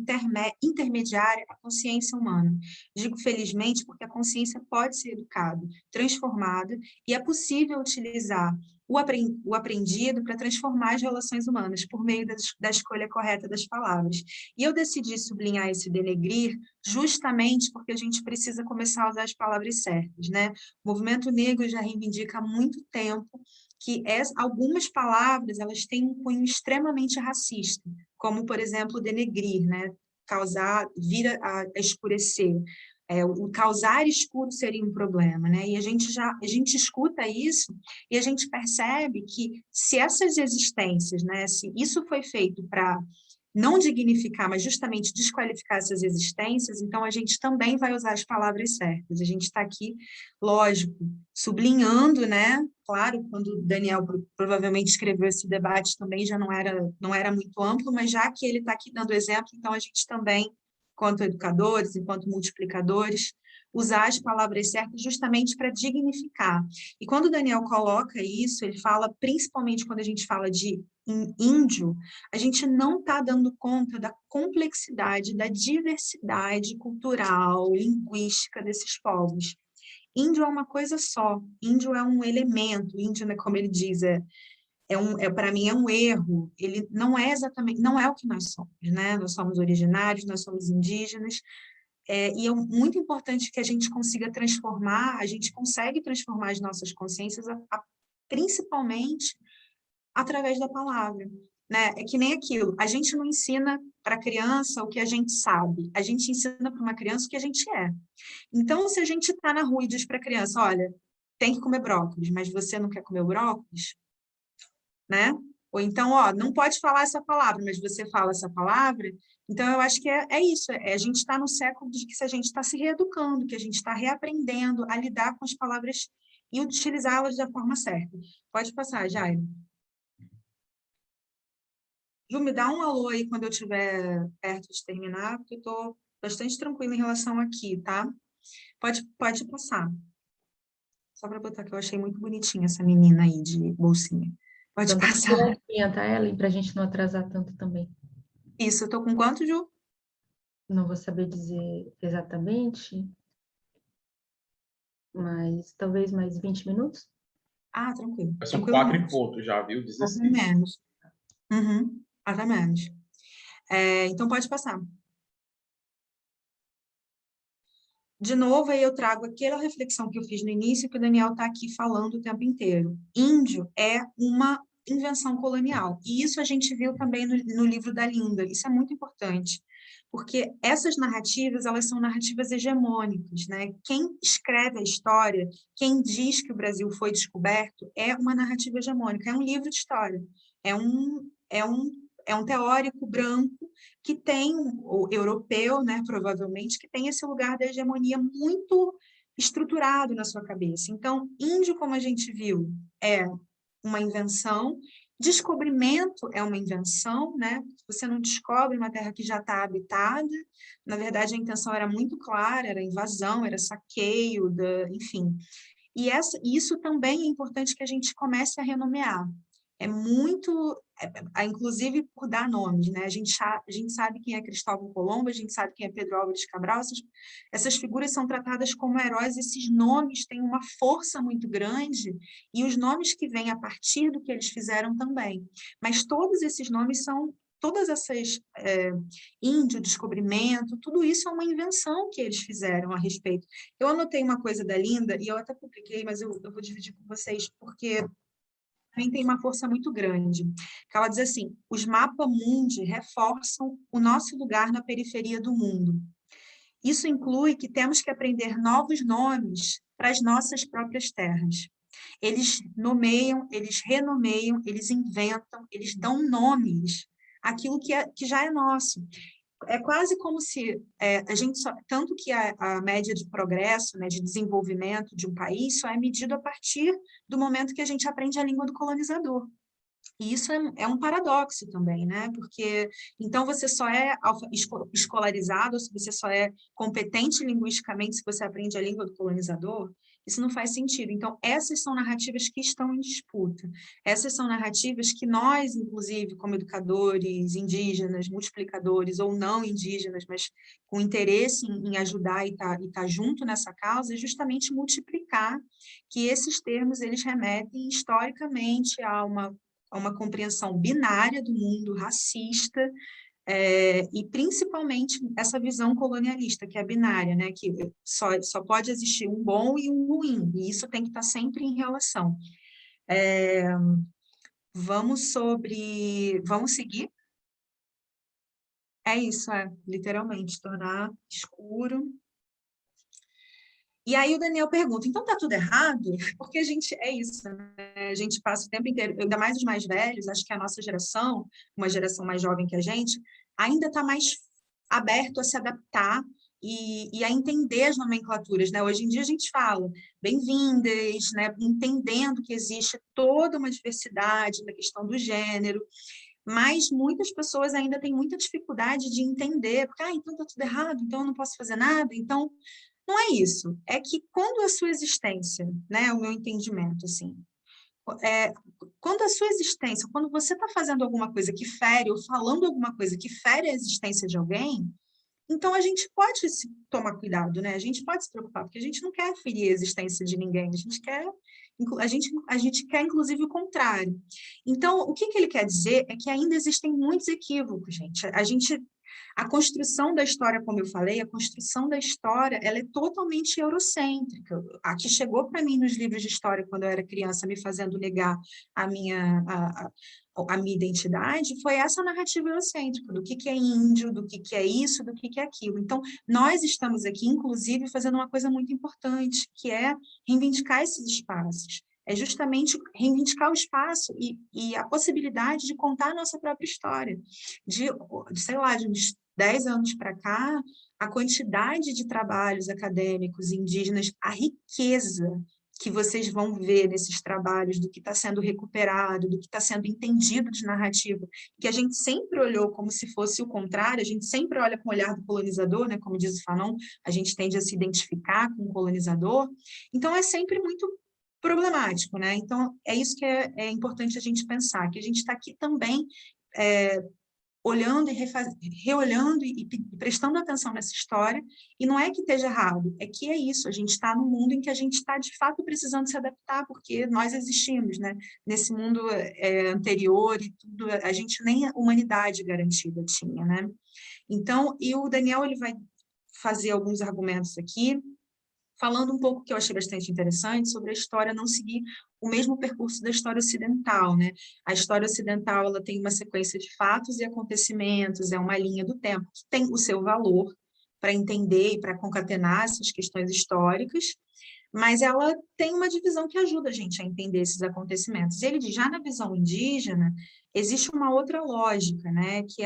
intermediária a consciência humana. Digo felizmente porque a consciência pode ser educada, transformada, e é possível utilizar o aprendido para transformar as relações humanas por meio da escolha correta das palavras. E eu decidi sublinhar esse denegrir justamente porque a gente precisa começar a usar as palavras certas, né? O movimento negro já reivindica há muito tempo que algumas palavras elas têm um cunho extremamente racista, como, por exemplo, denegrir, né? Causar, vir a escurecer. O causar escuro seria um problema, né? E a gente escuta isso e a gente percebe que se essas existências, né? Se isso foi feito para não dignificar, mas justamente desqualificar essas existências, então a gente também vai usar as palavras certas. A gente está aqui, lógico, sublinhando, né? Claro, quando o Daniel provavelmente escreveu esse debate também já não era muito amplo, mas já que ele está aqui dando exemplo, então a gente também, enquanto educadores, enquanto multiplicadores, usar as palavras certas justamente para dignificar. E quando o Daniel coloca isso, ele fala, principalmente quando a gente fala de índio, a gente não está dando conta da complexidade, da diversidade cultural, linguística desses povos. Índio é uma coisa só, índio é um elemento, índio, né, como ele diz, para mim é um erro, ele não é exatamente, não é o que nós somos, né? Nós somos originários, nós somos indígenas, e é muito importante que a gente consiga transformar, a gente consegue transformar as nossas consciências, principalmente através da palavra, né? É que nem aquilo, a gente não ensina para a criança o que a gente sabe, a gente ensina para uma criança o que a gente é. Então, se a gente está na rua e diz para a criança, olha, tem que comer brócolis, mas você não quer comer o brócolis, né? Ou então, ó, não pode falar essa palavra, mas você fala essa palavra. Então, eu acho que é isso, a gente está no século de que a gente está se reeducando, que a gente está reaprendendo a lidar com as palavras e utilizá-las da forma certa. Pode passar, Jairo. Ju, me dá um alô aí quando eu estiver perto de terminar, porque eu estou bastante tranquila em relação aqui, tá? Pode passar. Só para botar que eu achei muito bonitinha essa menina aí de bolsinha. Pode Dando passar. uma tá, Ellen, para a gente não atrasar tanto também. Isso, eu tô com quanto, Ju? Não vou saber dizer exatamente, mas talvez mais 20 minutos. Ah, tranquilo. São Tranquilo 4 mesmo. e ponto já, viu? Até 16. menos. Uhum, até menos. Então, pode passar. De novo, aí eu trago aquela reflexão que eu fiz no início, que o Daniel está aqui falando o tempo inteiro. Índio é uma invenção colonial. E isso a gente viu também no livro da Linda. Isso é muito importante, porque essas narrativas, elas são narrativas hegemônicas, né? Quem escreve a história, quem diz que o Brasil foi descoberto, é uma narrativa hegemônica, é um livro de história. É um teórico branco que tem, o europeu, né, provavelmente, que tem esse lugar da hegemonia muito estruturado na sua cabeça. Então, índio, como a gente viu, é uma invenção, descobrimento é uma invenção, né? Você não descobre uma terra que já está habitada, na verdade a intenção era muito clara, era invasão, era saqueio, enfim. E isso também é importante que a gente comece a renomear. É muito, inclusive por dar nomes, né? A gente sabe quem é Cristóvão Colombo, a gente sabe quem é Pedro Álvares Cabral, essas figuras são tratadas como heróis, esses nomes têm uma força muito grande, e os nomes que vêm a partir do que eles fizeram também. Mas todos esses nomes são, todas essas, índio, descobrimento, tudo isso é uma invenção que eles fizeram a respeito. Eu anotei uma coisa da Linda, e eu até publiquei, mas eu vou dividir com vocês, porque também tem uma força muito grande. Que ela diz assim, os mapa mundi reforçam o nosso lugar na periferia do mundo. Isso inclui que temos que aprender novos nomes para as nossas próprias terras. Eles nomeiam, eles renomeiam, eles inventam, eles dão nomes àquilo que já é nosso. É quase como se a gente tanto que a média de progresso, né, de desenvolvimento de um país só é medido a partir do momento que a gente aprende a língua do colonizador. E isso é um paradoxo também, né? Porque então você só é escolarizado, se você só é competente linguisticamente se você aprende a língua do colonizador, isso não faz sentido. Então, essas são narrativas que estão em disputa. Essas são narrativas que nós, inclusive, como educadores, indígenas, multiplicadores ou não indígenas, mas com interesse em ajudar e tá junto nessa causa, é justamente multiplicar que esses termos eles remetem historicamente a uma compreensão binária do mundo, racista, e principalmente essa visão colonialista, que é binária, né? Que só pode existir um bom e um ruim, e isso tem que estar sempre em relação. Vamos seguir? É isso, literalmente, tornar escuro. E aí o Daniel pergunta, então tá tudo errado? Porque a gente, é isso, né? A gente passa o tempo inteiro, ainda mais os mais velhos, acho que a nossa geração, uma geração mais jovem que a gente, ainda está mais aberto a se adaptar e a entender as nomenclaturas, né? Hoje em dia a gente fala bem-vindas, né? Entendendo que existe toda uma diversidade na questão do gênero, mas muitas pessoas ainda têm muita dificuldade de entender, porque, então está tudo errado, então eu não posso fazer nada, então não é isso, é que quando a sua existência, né, o meu entendimento, assim, quando a sua existência, quando você está fazendo alguma coisa que fere, ou falando alguma coisa que fere a existência de alguém, então a gente pode tomar cuidado, né? A gente pode se preocupar, porque a gente não quer ferir a existência de ninguém, a gente quer A gente quer, inclusive, o contrário. Então, o que ele quer dizer é que ainda existem muitos equívocos, gente. A construção da história, como eu falei, a construção da história, ela é totalmente eurocêntrica. A que chegou para mim nos livros de história, quando eu era criança, me fazendo negar a minha identidade, foi essa narrativa eurocêntrica, do que é índio, do que é isso, do que é aquilo. Então, nós estamos aqui, inclusive, fazendo uma coisa muito importante, que é reivindicar esses espaços. É justamente reivindicar o espaço e a possibilidade de contar a nossa própria história. Sei lá, de uns 10 anos para cá, a quantidade de trabalhos acadêmicos indígenas, a riqueza que vocês vão ver nesses trabalhos, do que está sendo recuperado, do que está sendo entendido de narrativa, que a gente sempre olhou como se fosse o contrário, a gente sempre olha com o olhar do colonizador, né? Como diz o Fanon, a gente tende a se identificar com o colonizador, então é sempre muito problemático, né? Então, é isso que é importante a gente pensar, que a gente está aqui também olhando e reolhando e prestando atenção nessa história, e não é que esteja errado, é que é isso, a gente está num mundo em que a gente está, de fato, precisando se adaptar, porque nós existimos, né? Nesse mundo anterior e tudo, a gente nem a humanidade garantida tinha, né? Então, e o Daniel, ele vai fazer alguns argumentos aqui, falando um pouco que eu achei bastante interessante sobre a história não seguir o mesmo percurso da história ocidental, né? A história ocidental, ela tem uma sequência de fatos e acontecimentos, é uma linha do tempo que tem o seu valor para entender e para concatenar essas questões históricas, mas ela tem uma divisão que ajuda a gente a entender esses acontecimentos. Ele diz, já na visão indígena, existe uma outra lógica, né? Que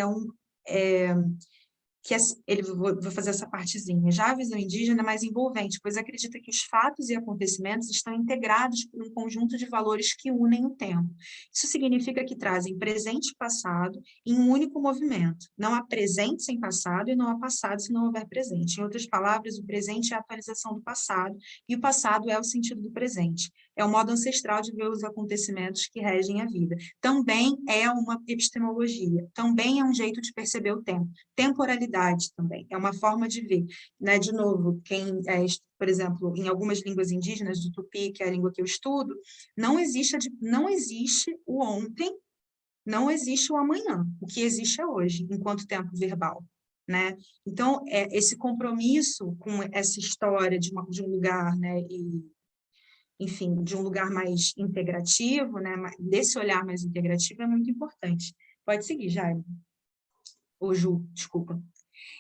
ele vou fazer essa partezinha. Já a visão indígena é mais envolvente, pois acredita que os fatos e acontecimentos estão integrados por um conjunto de valores que unem o tempo. Isso significa que trazem presente e passado em um único movimento. Não há presente sem passado e não há passado se não houver presente. Em outras palavras, o presente é a atualização do passado e o passado é o sentido do presente. É o modo ancestral de ver os acontecimentos que regem a vida. Também é uma epistemologia, também é um jeito de perceber o tempo. Temporalidade também, é uma forma de ver, né? De novo, por exemplo, em algumas línguas indígenas, do Tupi, que é a língua que eu estudo, não existe o ontem, não existe o amanhã, o que existe é hoje, enquanto tempo verbal, né? Então, esse compromisso com essa história de um lugar, né, enfim, de um lugar mais integrativo, né, desse olhar mais integrativo é muito importante. Pode seguir, Jaime. Ou Ju, desculpa.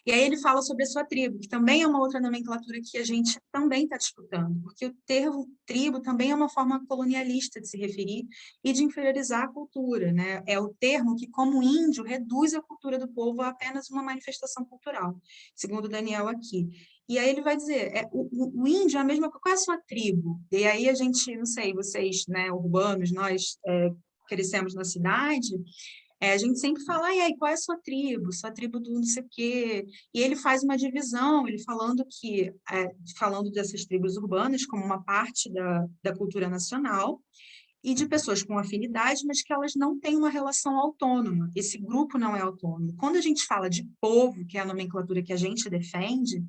E aí ele fala sobre a sua tribo, que também é uma outra nomenclatura que a gente também está disputando, porque o termo tribo também é uma forma colonialista de se referir e de inferiorizar a cultura, né? É o termo que, como índio, reduz a cultura do povo a apenas uma manifestação cultural, segundo o Daniel aqui. E aí ele vai dizer, o índio é a mesma coisa, qual é a sua tribo? E aí a gente, não sei, vocês, né, urbanos, nós crescemos na cidade, a gente sempre fala, e aí, qual é a sua tribo? Sua tribo do não sei o quê. E ele faz uma divisão, ele falando dessas tribos urbanas como uma parte da cultura nacional e de pessoas com afinidade, mas que elas não têm uma relação autônoma. Esse grupo não é autônomo. Quando a gente fala de povo, que é a nomenclatura que a gente defende,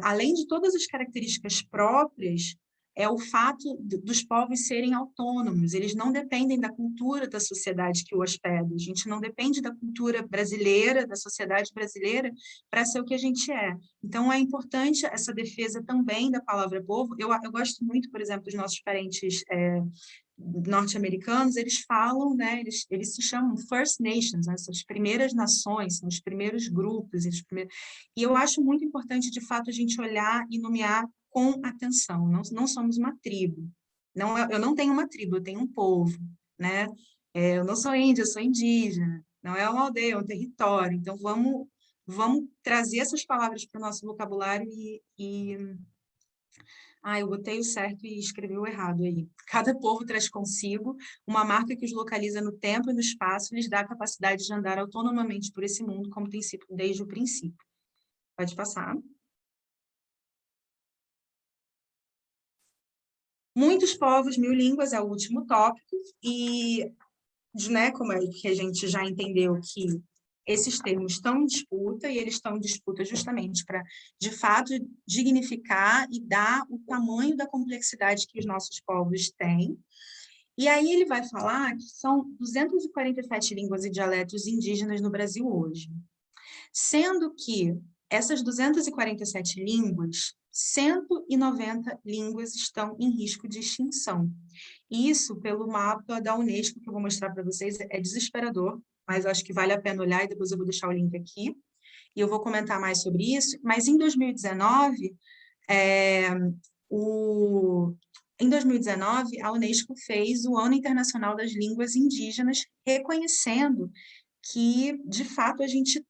além de todas as características próprias, é o fato dos povos serem autônomos, eles não dependem da cultura da sociedade que o hospeda, a gente não depende da cultura brasileira, da sociedade brasileira, para ser o que a gente é. Então, é importante essa defesa também da palavra povo. Eu gosto muito, por exemplo, dos nossos parentes norte-americanos, eles falam, né, eles se chamam First Nations, né, são as primeiras nações, são os primeiros grupos, e eu acho muito importante, de fato, a gente olhar e nomear com atenção, não somos uma tribo, eu não tenho uma tribo, eu tenho um povo, né, eu não sou índia, eu sou indígena, não é uma aldeia, é um território, então vamos trazer essas palavras para o nosso vocabulário eu botei o certo e escrevi o errado aí. Cada povo traz consigo uma marca que os localiza no tempo e no espaço e lhes dá a capacidade de andar autonomamente por esse mundo, como tem sido desde o princípio. Pode passar. Muitos povos, 1000 línguas é o último tópico, e, né, como é que a gente já entendeu que esses termos estão em disputa, e eles estão em disputa justamente para, de fato, dignificar e dar o tamanho da complexidade que os nossos povos têm. E aí ele vai falar que são 247 línguas e dialetos indígenas no Brasil hoje, sendo que essas 247 línguas, 190 línguas estão em risco de extinção. Isso, pelo mapa da Unesco, que eu vou mostrar para vocês, é desesperador, mas acho que vale a pena olhar, e depois eu vou deixar o link aqui, e eu vou comentar mais sobre isso. Mas em 2019, a Unesco fez o Ano Internacional das Línguas Indígenas, reconhecendo que, de fato, a gente,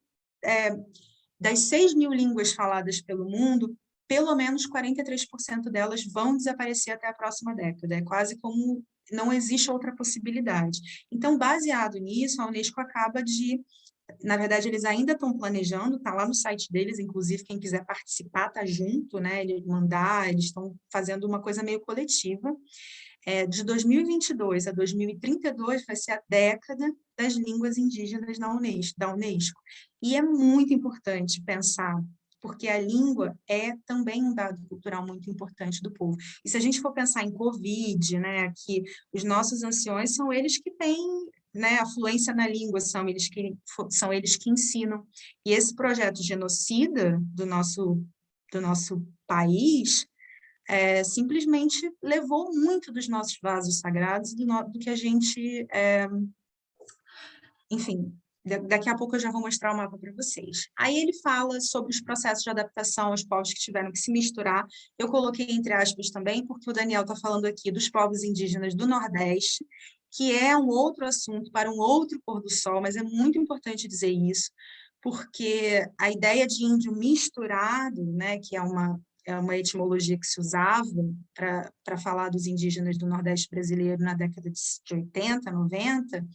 das 6.000 línguas faladas pelo mundo, pelo menos 43% delas vão desaparecer até a próxima década. É quase como não existe outra possibilidade. Então, baseado nisso, a Unesco acaba de... Na verdade, eles ainda estão planejando, está lá no site deles, inclusive, quem quiser participar está junto, né? Eles estão fazendo uma coisa meio coletiva. De 2022 a 2032 vai ser a década das línguas indígenas da Unesco. E é muito importante pensar, porque a língua é também um dado cultural muito importante do povo. E se a gente for pensar em Covid, né, que os nossos anciões são eles que têm, né, a fluência na língua, são eles que ensinam. E esse projeto genocida do nosso país simplesmente levou muito dos nossos vasos sagrados, do que a gente... enfim, daqui a pouco eu já vou mostrar o mapa para vocês. Aí ele fala sobre os processos de adaptação aos povos que tiveram que se misturar. Eu coloquei entre aspas também, porque o Daniel está falando aqui dos povos indígenas do Nordeste, que é um outro assunto para um outro pôr do sol, mas é muito importante dizer isso, porque a ideia de índio misturado, né, que é uma etimologia que se usava para falar dos indígenas do Nordeste brasileiro na década de 80, 90,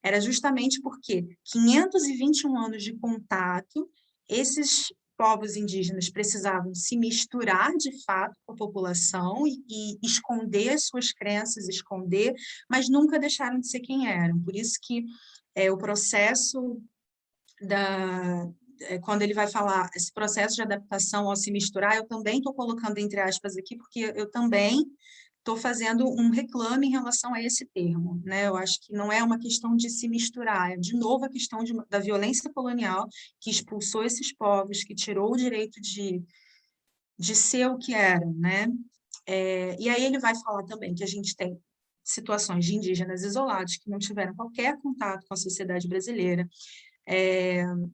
era justamente porque 521 anos de contato, esses povos indígenas precisavam se misturar de fato com a população e esconder suas crenças, mas nunca deixaram de ser quem eram. Por isso que o processo quando ele vai falar esse processo de adaptação ao se misturar, eu também estou colocando entre aspas aqui, porque eu também estou fazendo um reclame em relação a esse termo, né? Eu acho que não é uma questão de se misturar, é de novo a questão da violência colonial que expulsou esses povos, que tirou o direito de ser o que eram, né? E aí ele vai falar também que a gente tem situações de indígenas isolados que não tiveram qualquer contato com a sociedade brasileira,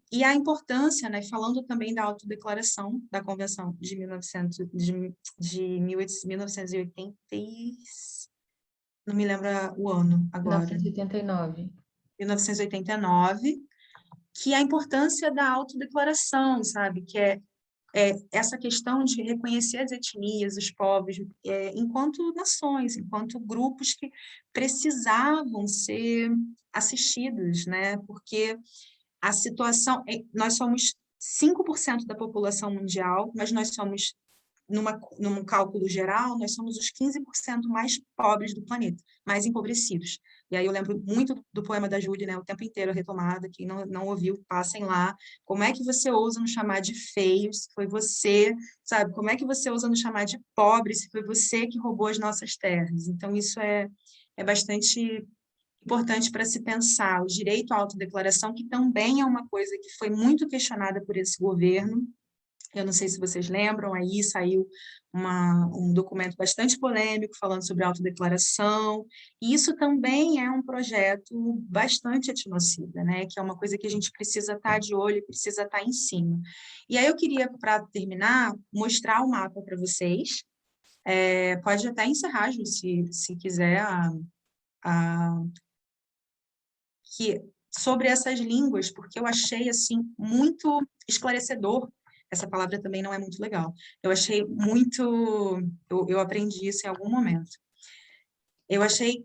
e a importância, né, falando também da autodeclaração da Convenção de 1980, não me lembro o ano agora. 1989. 1989, que a importância da autodeclaração, sabe, que é essa questão de reconhecer as etnias, os povos, enquanto nações, enquanto grupos que precisavam ser assistidos, né, porque a situação, nós somos 5% da população mundial, mas nós somos, num cálculo geral, nós somos os 15% mais pobres do planeta, mais empobrecidos. E aí eu lembro muito do poema da Júlia, né, o tempo inteiro retomada, quem não ouviu, passem lá. Como é que você ousa nos chamar de feios, se foi você, sabe? Como é que você ousa nos chamar de pobres, se foi você que roubou as nossas terras? Então isso é bastante importante para se pensar o direito à autodeclaração, que também é uma coisa que foi muito questionada por esse governo. Eu não sei se vocês lembram, aí saiu um documento bastante polêmico falando sobre autodeclaração, e isso também é um projeto bastante etnocida, né? Que é uma coisa que a gente precisa estar de olho, precisa estar em cima. E aí eu queria, para terminar, mostrar o mapa para vocês. Pode até encerrar, Ju, se quiser, sobre essas línguas, porque eu achei assim muito esclarecedor. Essa palavra também não é muito legal. Eu achei muito... Eu aprendi isso em algum momento. Eu achei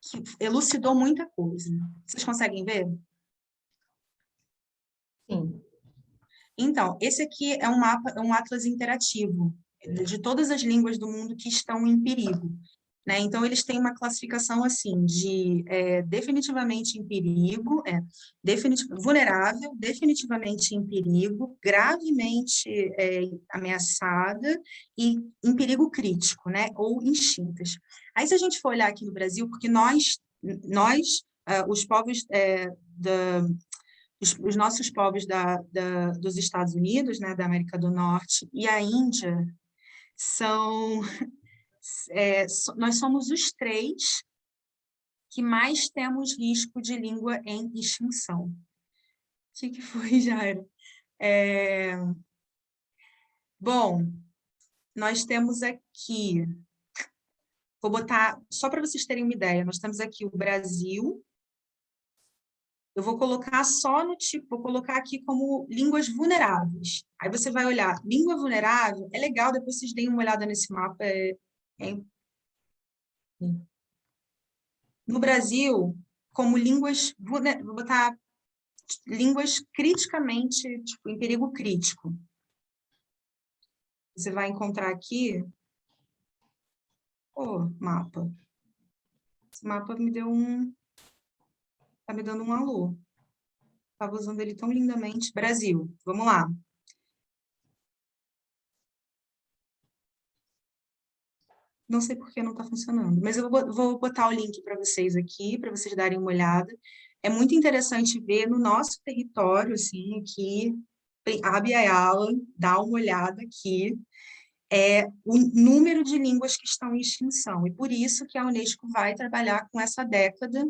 que elucidou muita coisa. Vocês conseguem ver? Sim. Então, esse aqui é um mapa, um atlas interativo de todas as línguas do mundo que estão em perigo. né? Então, eles têm uma classificação assim de definitivamente em perigo, vulnerável, definitivamente em perigo, gravemente ameaçada e em perigo crítico, né? Ou extintas. Aí, se a gente for olhar aqui no Brasil, porque os povos os nossos povos dos Estados Unidos, né, da América do Norte e a Índia são nós somos os 3 que mais temos risco de língua em extinção. O que foi, Jairo? Bom, nós temos aqui, vou botar, só para vocês terem uma ideia, nós temos aqui o Brasil, eu vou colocar só no tipo, vou colocar aqui como línguas vulneráveis. Aí você vai olhar, língua vulnerável, é legal, depois vocês deem uma olhada nesse mapa, no Brasil, como línguas, vou botar línguas criticamente, tipo, em perigo crítico. Você vai encontrar aqui, mapa. Esse mapa me deu tá me dando um alô. Estava usando ele tão lindamente. Brasil, vamos lá. Não sei por que não está funcionando, mas eu vou botar o link para vocês aqui, para vocês darem uma olhada. É muito interessante ver no nosso território, assim, aqui, Abya-Yala, dá uma olhada aqui, o número de línguas que estão em extinção. E por isso que a Unesco vai trabalhar com essa década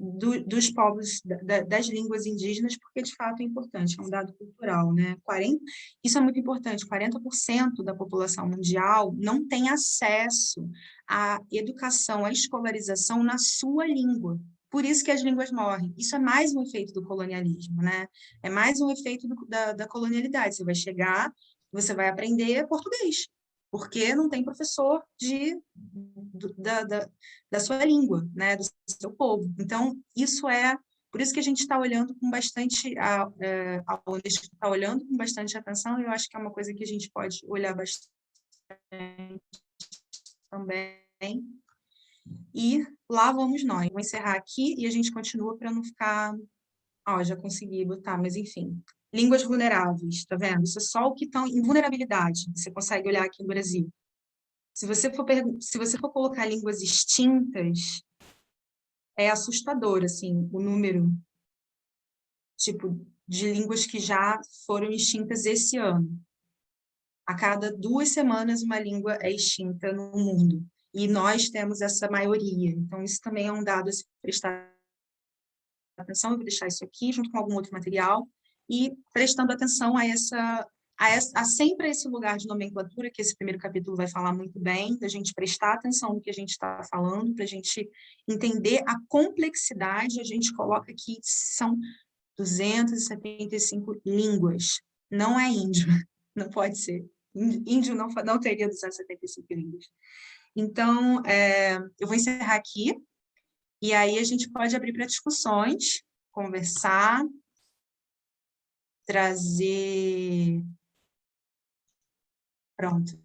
dos povos, das línguas indígenas, porque de fato é importante, é um dado cultural, né? Isso é muito importante, 40% da população mundial não tem acesso à educação, à escolarização na sua língua. Por isso que as línguas morrem. Isso é mais um efeito do colonialismo, né? É mais um efeito da colonialidade. Você vai chegar, você vai aprender português, porque não tem professor da sua língua, né, do seu povo. Então, por isso que a gente está olhando com bastante, a Unesco está olhando com bastante atenção, e eu acho que é uma coisa que a gente pode olhar bastante também. E lá vamos nós. Vou encerrar aqui e a gente continua para não ficar... já consegui botar, mas enfim. Línguas vulneráveis, tá vendo? Isso é só o que estão em vulnerabilidade. Você consegue olhar aqui no Brasil. Se você for colocar línguas extintas, é assustador, assim, o número, tipo, de línguas que já foram extintas esse ano. A cada 2 semanas, uma língua é extinta no mundo. E nós temos essa maioria. Então, isso também é um dado a se prestar atenção. Eu vou deixar isso aqui, junto com algum outro material, e prestando atenção a sempre esse lugar de nomenclatura, que esse primeiro capítulo vai falar muito bem, da gente prestar atenção no que a gente está falando, para a gente entender a complexidade. A gente coloca aqui, são 275 línguas, não é índio, não pode ser. Índio não teria 275 línguas. Então, eu vou encerrar aqui, e aí a gente pode abrir para discussões, conversar, trazer... Pronto.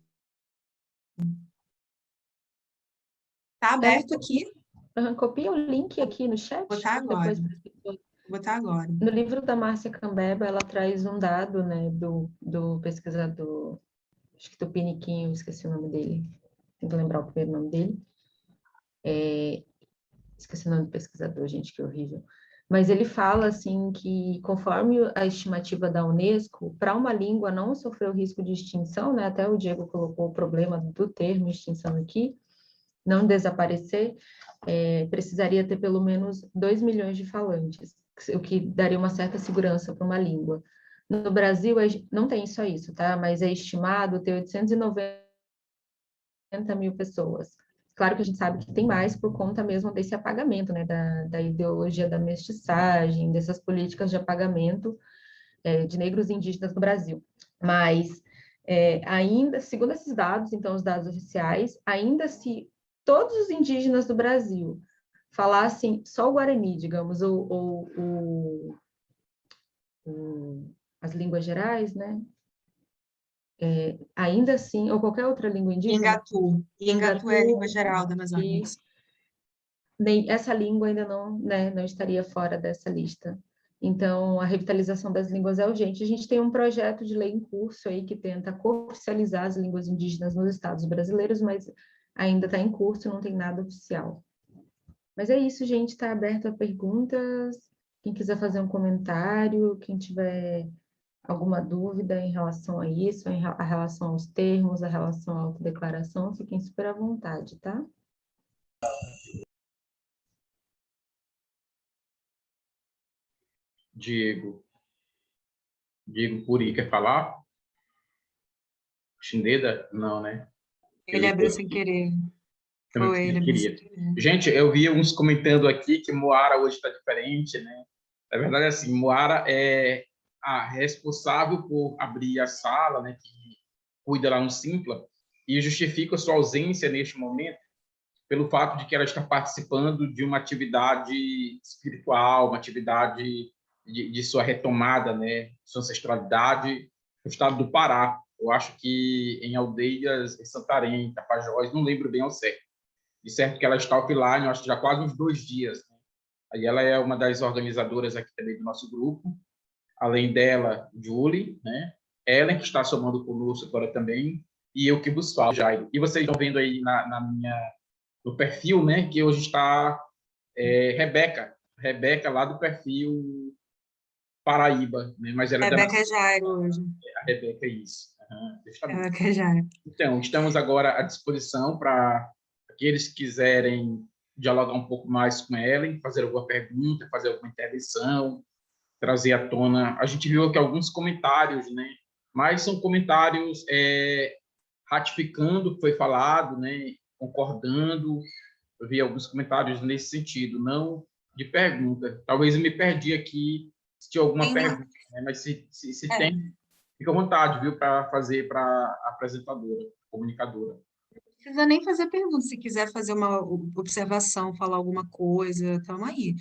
Está aberto aqui. Copia o link aqui no chat. Vou botar agora. Depois... Vou botar agora. No livro da Márcia Cambeba, ela traz um dado, né, do pesquisador, acho que Tupiniquim, eu esqueci o nome dele, tenho que lembrar o primeiro nome dele. Esqueci o nome do pesquisador, gente, que horrível. Mas ele fala, assim, que conforme a estimativa da Unesco, para uma língua não sofrer o risco de extinção, né, até o Diego colocou o problema do termo extinção aqui, não desaparecer, precisaria ter pelo menos 2 milhões de falantes, o que daria uma certa segurança para uma língua. No Brasil, não tem só isso, tá? Mas é estimado ter 890 mil pessoas. Claro que a gente sabe que tem mais por conta mesmo desse apagamento, né? Da ideologia da mestiçagem, dessas políticas de apagamento de negros e indígenas no Brasil. Mas, ainda, segundo esses dados, então, os dados oficiais, ainda se todos os indígenas do Brasil falassem só o Guarani, digamos, ou as línguas gerais, né? ainda assim, ou qualquer outra língua indígena? Ingatu. Ingatu é a língua geral da Amazônia. Essa língua ainda não, né, não estaria fora dessa lista. Então, a revitalização das línguas é urgente. A gente tem um projeto de lei em curso aí que tenta cooficializar as línguas indígenas nos estados brasileiros, mas ainda está em curso, não tem nada oficial. Mas é isso, gente, está aberto a perguntas. Quem quiser fazer um comentário, quem tiver alguma dúvida em relação a isso, a relação aos termos, a relação à autodeclaração, fiquem super à vontade, tá? Diego Puri, quer falar? Chineda? Não, né? Ele abriu sem querer. Foi, ele abriu sem querer. Gente, eu vi uns comentando aqui que Moara hoje está diferente, né? Na verdade, assim, Moara é a responsável por abrir a sala, né? Que cuida lá no Simpla, e justifica a sua ausência neste momento pelo fato de que ela está participando de uma atividade espiritual, uma atividade de sua retomada, né, sua ancestralidade, no estado do Pará. Eu acho que em aldeias, em Santarém, Tapajós, não lembro bem ao certo. De certo que ela está offline, eu acho que já quase uns 2 dias. Né? Aí ela é uma das organizadoras aqui também do nosso grupo. Além dela, Julie, né? Ellen, que está somando conosco agora também, e eu que vos falo, Jairo. E vocês estão vendo aí no perfil, né, que hoje está Rebeca lá do perfil Paraíba, né, mas ela Rebeca Jairo hoje. A Rebeca é isso. Rebeca Jairo. Então, estamos agora à disposição para aqueles que quiserem dialogar um pouco mais com Ellen, fazer alguma pergunta, fazer alguma intervenção, trazer à tona. A gente viu aqui alguns comentários, né, mas são comentários ratificando o que foi falado, né, concordando. Eu vi alguns comentários nesse sentido, não de pergunta. Talvez eu me perdi aqui se tinha alguma pergunta, né? Mas se tem, fica à vontade, viu, para fazer para a apresentadora, comunicadora. Não precisa nem fazer pergunta, se quiser fazer uma observação, falar alguma coisa, estamos aí.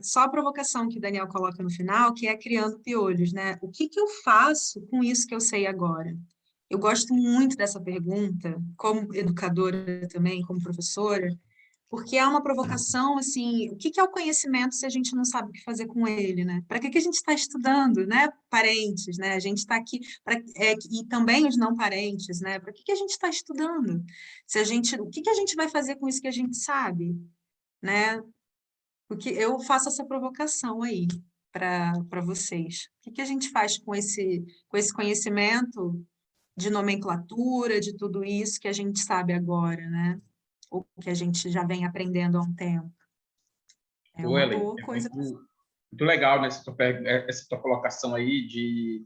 Só a provocação que o Daniel coloca no final, que é criando piolhos, né? O que eu faço com isso que eu sei agora? Eu gosto muito dessa pergunta, como educadora também, como professora, porque é uma provocação, assim, o que é o conhecimento se a gente não sabe o que fazer com ele, né? Para que a gente está estudando, né? Parentes, né? A gente está aqui, e também os não parentes, né? Para que a gente está estudando? O que a gente vai fazer com isso que a gente sabe, né? Porque eu faço essa provocação aí para vocês. O que a gente faz com esse conhecimento de nomenclatura, de tudo isso que a gente sabe agora, né? Ou que a gente já vem aprendendo há um tempo. É uma Ellen, boa coisa. muito legal, né, essa tua colocação aí de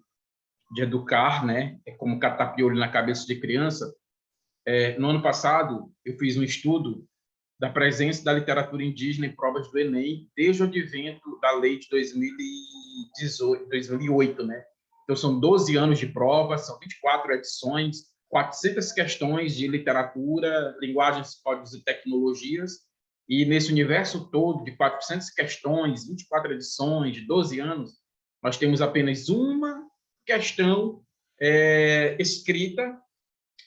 educar, né? É como catar piolho na cabeça de criança. No ano passado, eu fiz um estudo da presença da literatura indígena em provas do Enem desde o advento da lei de 2008, né? Então, são 12 anos de prova, são 24 edições, 400 questões de literatura, linguagens, códigos e tecnologias, e nesse universo todo de 400 questões, 24 edições, de 12 anos, nós temos apenas uma questão escrita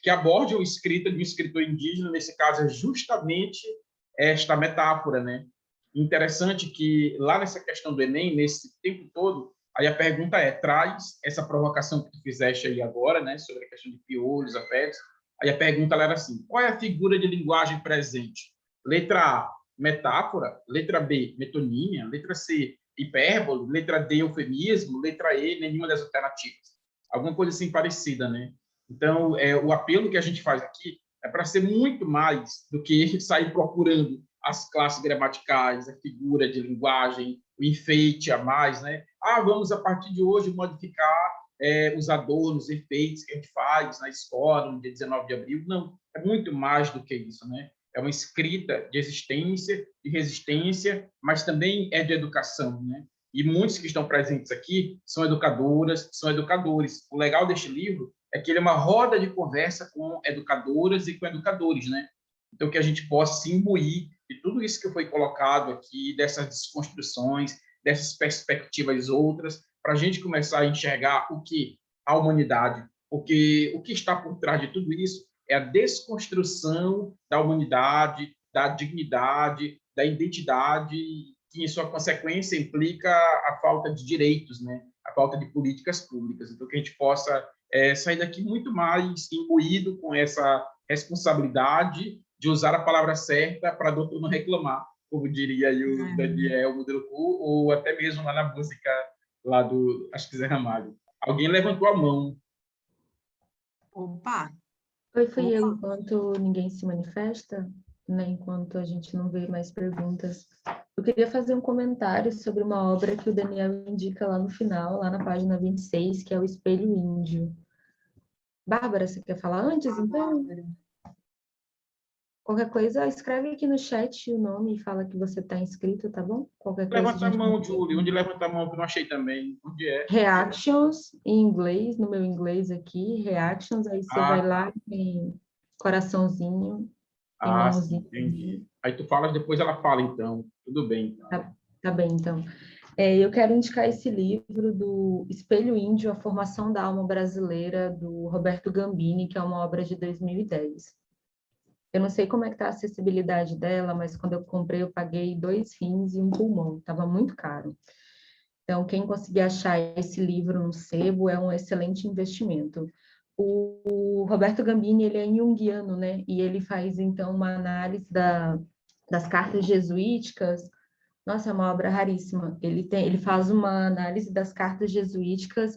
que aborde a escrita de um escritor indígena, nesse caso é justamente esta metáfora, né? Interessante que lá nessa questão do Enem, nesse tempo todo, aí a pergunta traz essa provocação que tu fizeste aí agora, né, sobre a questão de piolhos, afetos, aí a pergunta era assim, qual é a figura de linguagem presente? Letra A, metáfora, letra B, metonímia, letra C, hipérbole, letra D, eufemismo, letra E, nenhuma das alternativas. Alguma coisa assim parecida, né? Então, o apelo que a gente faz aqui é para ser muito mais do que sair procurando as classes gramaticais, a figura de linguagem, o enfeite a mais, né? Vamos, a partir de hoje, modificar os adornos, os enfeites que a gente faz na escola, no dia 19 de abril. Não, é muito mais do que isso, né? É uma escrita de existência, de resistência, mas também é de educação, né? E muitos que estão presentes aqui são educadoras, são educadores. O legal deste livro é que ele é uma roda de conversa com educadoras e com educadores, né? Então, que a gente possa se imbuir de tudo isso que foi colocado aqui, dessas desconstruções, dessas perspectivas outras, para a gente começar a enxergar o que à humanidade, porque o que está por trás de tudo isso é a desconstrução da humanidade, da dignidade, da identidade, que em sua consequência implica a falta de direitos, né? A falta de políticas públicas. Então, que a gente possa sair daqui muito mais imbuído com essa responsabilidade de usar a palavra certa para o outro não reclamar, como diria aí o Daniel Munduruku, ou até mesmo lá na música lá do, acho que Zé Ramalho. Alguém levantou a mão. Opa! Fui eu, enquanto ninguém se manifesta, né, enquanto a gente não vê mais perguntas. Eu queria fazer um comentário sobre uma obra que o Daniel indica lá no final, lá na página 26, que é o Espelho Índio. Bárbara, você quer falar antes, então? Qualquer coisa, escreve aqui no chat o nome e fala que você está inscrito, tá bom? Qualquer coisa Levanta a gente mão, Júlio. Onde levanta a mão que eu não achei também? Onde é? Reactions, em inglês, no meu inglês aqui, Reactions, aí você vai lá, tem coraçãozinho, tem Sim, mãozinha. entendi. Aí tu fala, depois ela fala, então. Tudo bem. Então. Tá bem, então. Eu quero indicar esse livro do Espelho Índio, A Formação da Alma Brasileira, do Roberto Gambini, que é uma obra de 2010. Eu não sei como é que está a acessibilidade dela, mas quando eu comprei, eu paguei 2 rins e um pulmão. Estava muito caro. Então, quem conseguir achar esse livro no sebo é um excelente investimento. O Roberto Gambini, ele é junguiano, né? E ele faz, então, uma análise das cartas jesuíticas. Nossa, é uma obra raríssima. Ele faz uma análise das cartas jesuíticas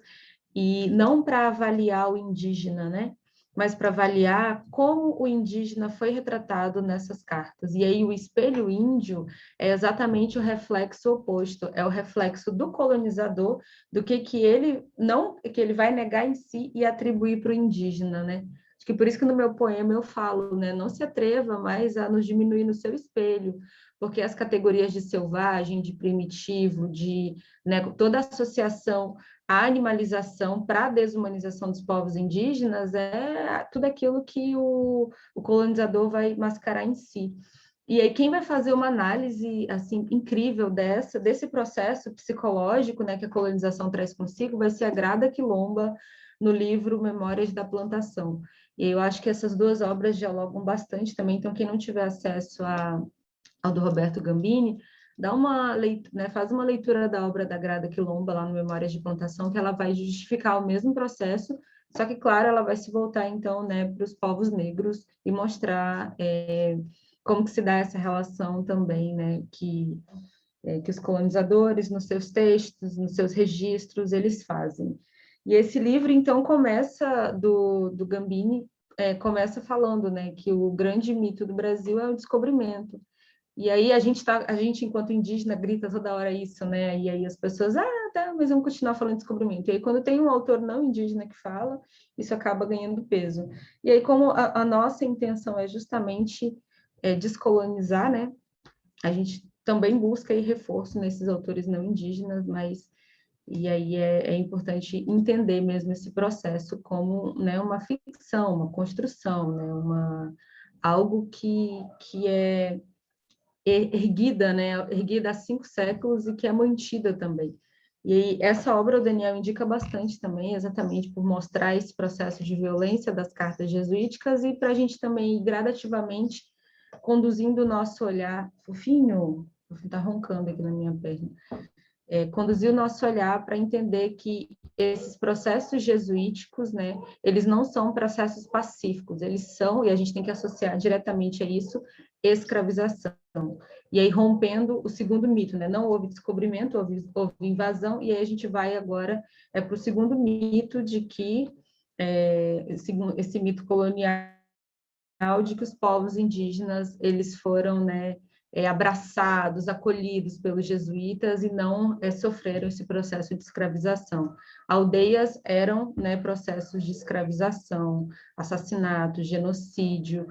e não para avaliar o indígena, né? Mas para avaliar como o indígena foi retratado nessas cartas. E aí o espelho índio é exatamente o reflexo oposto, é o reflexo do colonizador, do que ele não, que ele vai negar em si e atribuir para o indígena, né? Acho que por isso que no meu poema eu falo, né? Não se atreva mais a nos diminuir no seu espelho, porque as categorias de selvagem, de primitivo, de, né, toda associação à animalização para a desumanização dos povos indígenas é tudo aquilo que o colonizador vai mascarar em si. E aí quem vai fazer uma análise assim incrível desse processo psicológico, né, que a colonização traz consigo, vai ser a Grada Quilomba no livro Memórias da Plantação. E eu acho que essas duas obras dialogam bastante também, então quem não tiver acesso ao do Roberto Gambini, dá uma leitura, né, faz uma leitura da obra da Grada Quilomba lá no Memórias de Plantação, que ela vai justificar o mesmo processo, só que, claro, ela vai se voltar, então, né, para os povos negros e mostrar como que se dá essa relação também, né, que os colonizadores, nos seus textos, nos seus registros, eles fazem. E esse livro, então, começa, do Gambini, começa falando, né, que o grande mito do Brasil é o descobrimento. E aí a gente, enquanto indígena, grita toda hora isso, né? E aí as pessoas, tá, mas vamos continuar falando de descobrimento. E aí quando tem um autor não indígena que fala, isso acaba ganhando peso. E aí como a nossa intenção é justamente descolonizar, né? A gente também busca aí reforço nesses autores não indígenas, mas e aí é importante entender mesmo esse processo como, né, uma ficção, uma construção, né? Algo que é erguida, né, erguida há 5 séculos e que é mantida também. E aí, essa obra o Daniel indica bastante também, exatamente por mostrar esse processo de violência das cartas jesuíticas e para a gente também ir gradativamente conduzindo o nosso olhar, fofinho, está roncando aqui na minha perna, conduzir o nosso olhar para entender que esses processos jesuíticos, né, eles não são processos pacíficos, eles são, e a gente tem que associar diretamente a isso, escravização. E aí, rompendo o segundo mito, né, não houve descobrimento, houve invasão, e aí a gente vai agora para o segundo mito de que, esse mito colonial de que os povos indígenas, eles foram, né, abraçados, acolhidos pelos jesuítas e não sofreram esse processo de escravização. Aldeias eram, né, processos de escravização, assassinato, genocídio,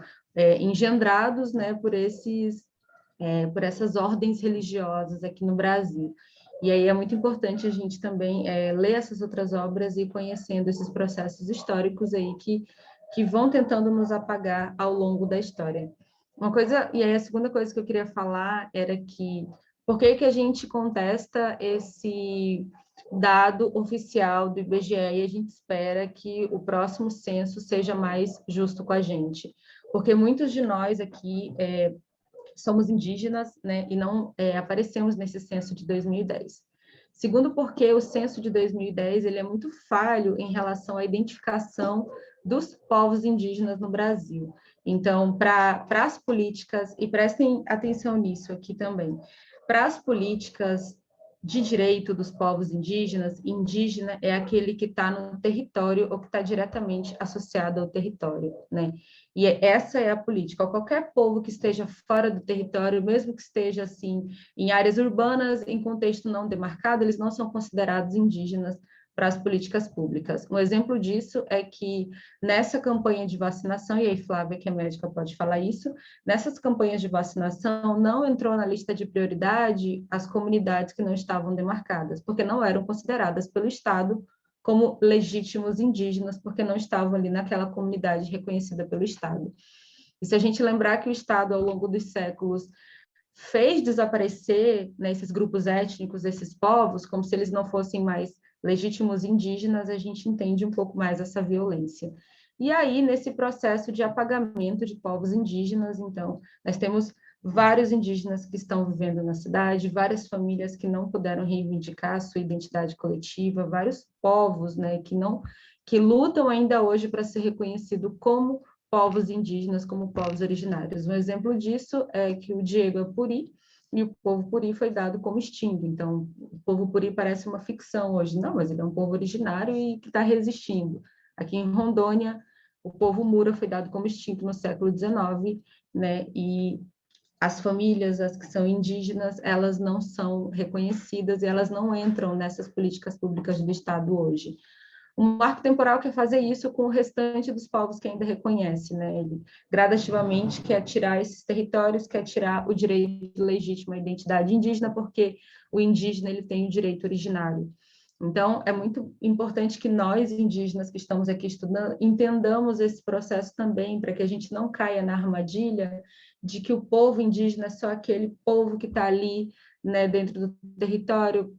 engendrados, né, por essas ordens religiosas aqui no Brasil. E aí é muito importante a gente também ler essas outras obras e ir conhecendo esses processos históricos aí que vão tentando nos apagar ao longo da história. Uma coisa, e aí a segunda coisa que eu queria falar era que por que a gente contesta dado oficial do IBGE, e a gente espera que o próximo censo seja mais justo com a gente, porque muitos de nós aqui somos indígenas, né, e não aparecemos nesse censo de 2010. Segundo, porque o censo de 2010 ele é muito falho em relação à identificação dos povos indígenas no Brasil. Então, para as políticas, e prestem atenção nisso aqui também, para as políticas de direito dos povos indígenas, indígena é aquele que está no território ou que está diretamente associado ao território, né? E essa é a política. Qualquer povo que esteja fora do território, mesmo que esteja assim em áreas urbanas, em contexto não demarcado, eles não são considerados indígenas para as políticas públicas. Um exemplo disso é que nessa campanha de vacinação, e aí Flávia, que é médica, pode falar isso, nessas campanhas de vacinação não entrou na lista de prioridade as comunidades que não estavam demarcadas, porque não eram consideradas pelo Estado como legítimos indígenas, porque não estavam ali naquela comunidade reconhecida pelo Estado. E se a gente lembrar que o Estado, ao longo dos séculos, fez desaparecer, né, esses grupos étnicos, esses povos, como se eles não fossem mais legítimos indígenas, a gente entende um pouco mais essa violência. E aí, nesse processo de apagamento de povos indígenas, então, nós temos vários indígenas que estão vivendo na cidade, várias famílias que não puderam reivindicar a sua identidade coletiva, vários povos, né, que lutam ainda hoje para ser reconhecido como povos indígenas, como povos originários. Um exemplo disso é que o Diego é Puri, e o povo Puri foi dado como extinto. Então, o povo Puri parece uma ficção hoje. Não, mas ele é um povo originário e que está resistindo. Aqui em Rondônia, o povo Mura foi dado como extinto no século XIX, né? E as famílias, as que são indígenas, elas não são reconhecidas e elas não entram nessas políticas públicas do Estado hoje. O marco temporal quer fazer isso com o restante dos povos que ainda reconhece, né? Ele gradativamente quer tirar esses territórios, quer tirar o direito legítimo à identidade indígena, porque o indígena ele tem o direito originário. Então, é muito importante que nós, indígenas que estamos aqui estudando, entendamos esse processo também, para que a gente não caia na armadilha de que o povo indígena é só aquele povo que está ali, né, dentro do território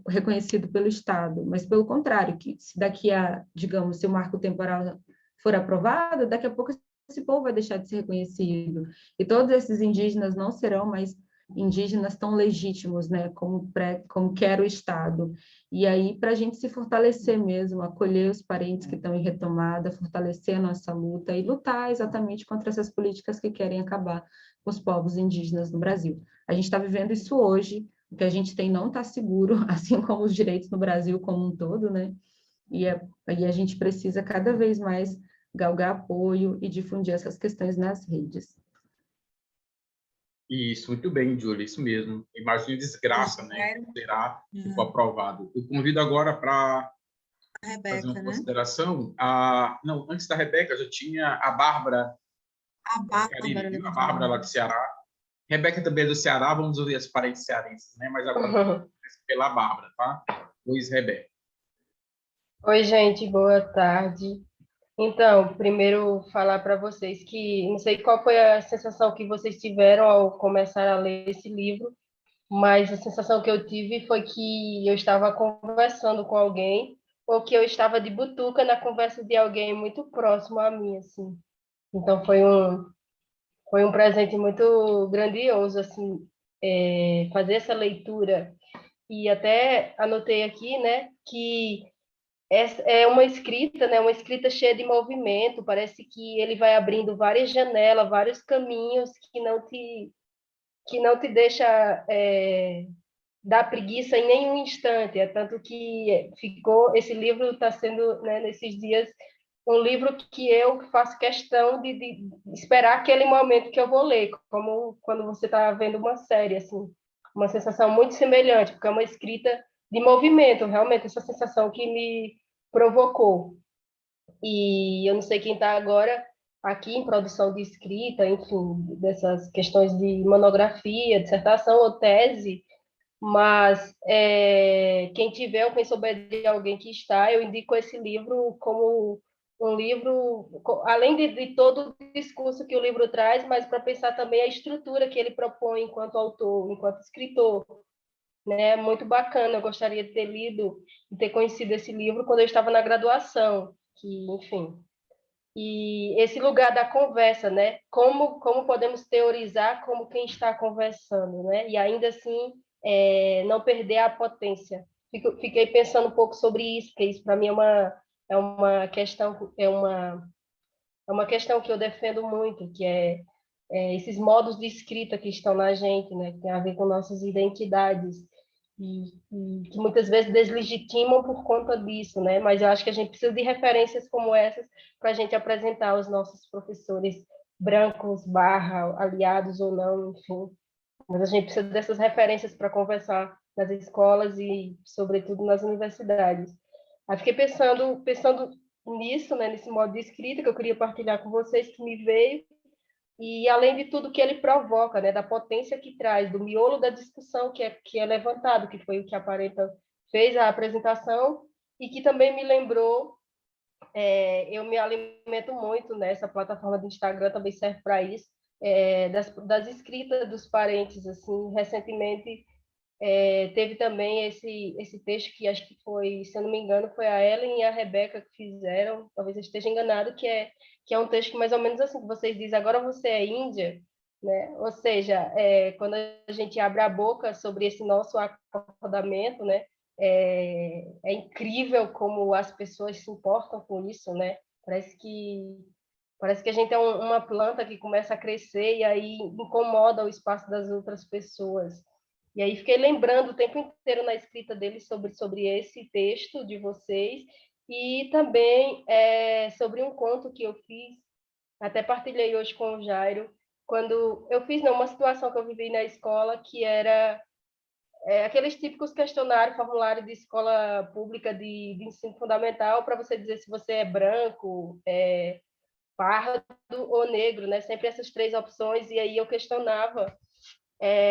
reconhecido pelo Estado, mas pelo contrário, que se daqui a, digamos, se o marco temporal for aprovado, daqui a pouco esse povo vai deixar de ser reconhecido, e todos esses indígenas não serão mais indígenas tão legítimos, né, como quer o Estado. E aí, para a gente se fortalecer mesmo, acolher os parentes que estão em retomada, fortalecer a nossa luta e lutar exatamente contra essas políticas que querem acabar com os povos indígenas no Brasil. A gente está vivendo isso hoje, o que a gente tem não está seguro, assim como os direitos no Brasil como um todo, né? E a gente precisa cada vez mais galgar apoio e difundir essas questões nas redes. Isso, muito bem, Júlia, isso mesmo. Imagina a desgraça, né? Que será se for aprovado. Eu convido agora para fazer uma consideração. Não, antes da Rebeca, já tinha a Bárbara. A Cariri, viu? A Bárbara lá do Ceará. Rebeca também é do Ceará, vamos ouvir as parentes cearenses, né? Mas agora pela Bárbara, tá? Luiz Rebeca. Oi, gente, boa tarde. Então, primeiro falar para vocês que não sei qual foi a sensação que vocês tiveram ao começar a ler esse livro, mas a sensação que eu tive foi que eu estava conversando com alguém ou que eu estava de butuca na conversa de alguém muito próximo a mim, assim. Então, foi um presente muito grandioso, assim, fazer essa leitura. E até anotei aqui, né, que é uma escrita, né? Uma escrita cheia de movimento. Parece que ele vai abrindo várias janelas, vários caminhos que não te deixa dar preguiça em nenhum instante. É tanto que esse livro está sendo, né, nesses dias um livro que eu faço questão de esperar aquele momento que eu vou ler, como quando você está vendo uma série, assim, uma sensação muito semelhante, porque é uma escrita de movimento, realmente, essa sensação que me provocou. E eu não sei quem está agora aqui em produção de escrita, enfim, dessas questões de monografia, dissertação ou tese, mas quem tiver ou quem souber de alguém que está, eu indico esse livro como um livro, além de todo o discurso que o livro traz, mas para pensar também a estrutura que ele propõe enquanto autor, enquanto escritor, né? Muito bacana. Eu gostaria de ter lido e ter conhecido esse livro quando eu estava na graduação, que, enfim. E esse lugar da conversa, né? Como podemos teorizar como quem está conversando, né? E ainda assim não perder a potência. Fiquei pensando um pouco sobre isso, porque isso para mim é uma questão é uma questão que eu defendo muito, que esses modos de escrita que estão na gente, né? Que tem a ver com nossas identidades e que muitas vezes deslegitimam por conta disso, né? Mas eu acho que a gente precisa de referências como essas para a gente apresentar aos nossos professores brancos, aliados ou não, enfim. Mas a gente precisa dessas referências para conversar nas escolas e, sobretudo, nas universidades. Aí fiquei pensando nisso, né? Nesse modo de escrita que eu queria partilhar com vocês, que me veio e além de tudo que ele provoca, né, da potência que traz, do miolo da discussão que é levantado, que foi o que a Parenta fez a apresentação, e que também me lembrou, eu me alimento muito nessa plataforma do Instagram, também serve para isso, das escritas dos parentes, assim, recentemente teve também esse texto que acho que foi, se eu não me engano, foi a Ellen e a Rebeca que fizeram, talvez eu esteja enganado, que é um texto que mais ou menos assim, que vocês dizem, agora você é índia, né? Ou seja, quando a gente abre a boca sobre esse nosso acordamento, né? É incrível como as pessoas se importam com isso, né? Parece que a gente é uma planta que começa a crescer e aí incomoda o espaço das outras pessoas. E aí fiquei lembrando o tempo inteiro na escrita dele sobre esse texto de vocês e também sobre um conto que eu fiz, até partilhei hoje com o Jairo, quando eu fiz uma situação que eu vivi na escola que era aqueles típicos questionários, formulário de escola pública de ensino fundamental para você dizer se você é branco, pardo ou negro, né? Sempre essas três opções, e aí eu questionava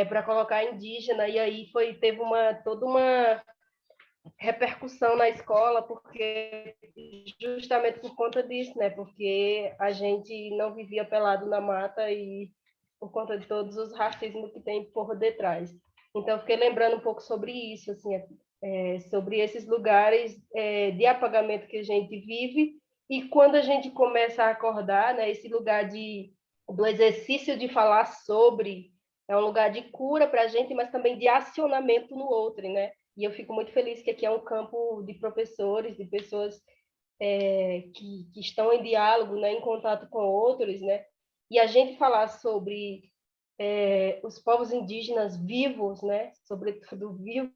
para colocar indígena, e aí teve toda uma repercussão na escola, porque justamente por conta disso, né? Porque a gente não vivia pelado na mata e por conta de todos os racismos que tem por detrás. Então, eu fiquei lembrando um pouco sobre isso, assim, sobre esses lugares de apagamento que a gente vive e quando a gente começa a acordar, né? Esse lugar do exercício de falar sobre é um lugar de cura para a gente, mas também de acionamento no outro, né? E eu fico muito feliz que aqui é um campo de professores, de pessoas que estão em diálogo, né, em contato com outros, né? E a gente falar sobre os povos indígenas vivos, né? Sobretudo vivos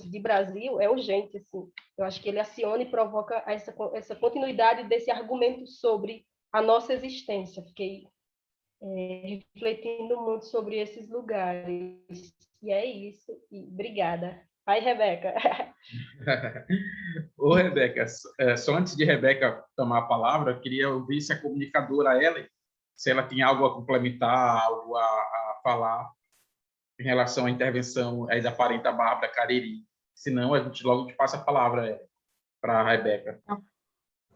de Brasil, é urgente, assim. Eu acho que ele aciona e provoca essa continuidade desse argumento sobre a nossa existência. Fiquei refletindo muito sobre esses lugares. E é isso. E obrigada. Vai, Rebeca. Ô, Rebeca, só antes de Rebeca tomar a palavra, eu queria ouvir se a comunicadora Ellen, se ela tinha algo a complementar, algo a falar em relação à intervenção aí da parenta Bárbara Cariri. Senão, a gente logo te passa a palavra para a Rebeca.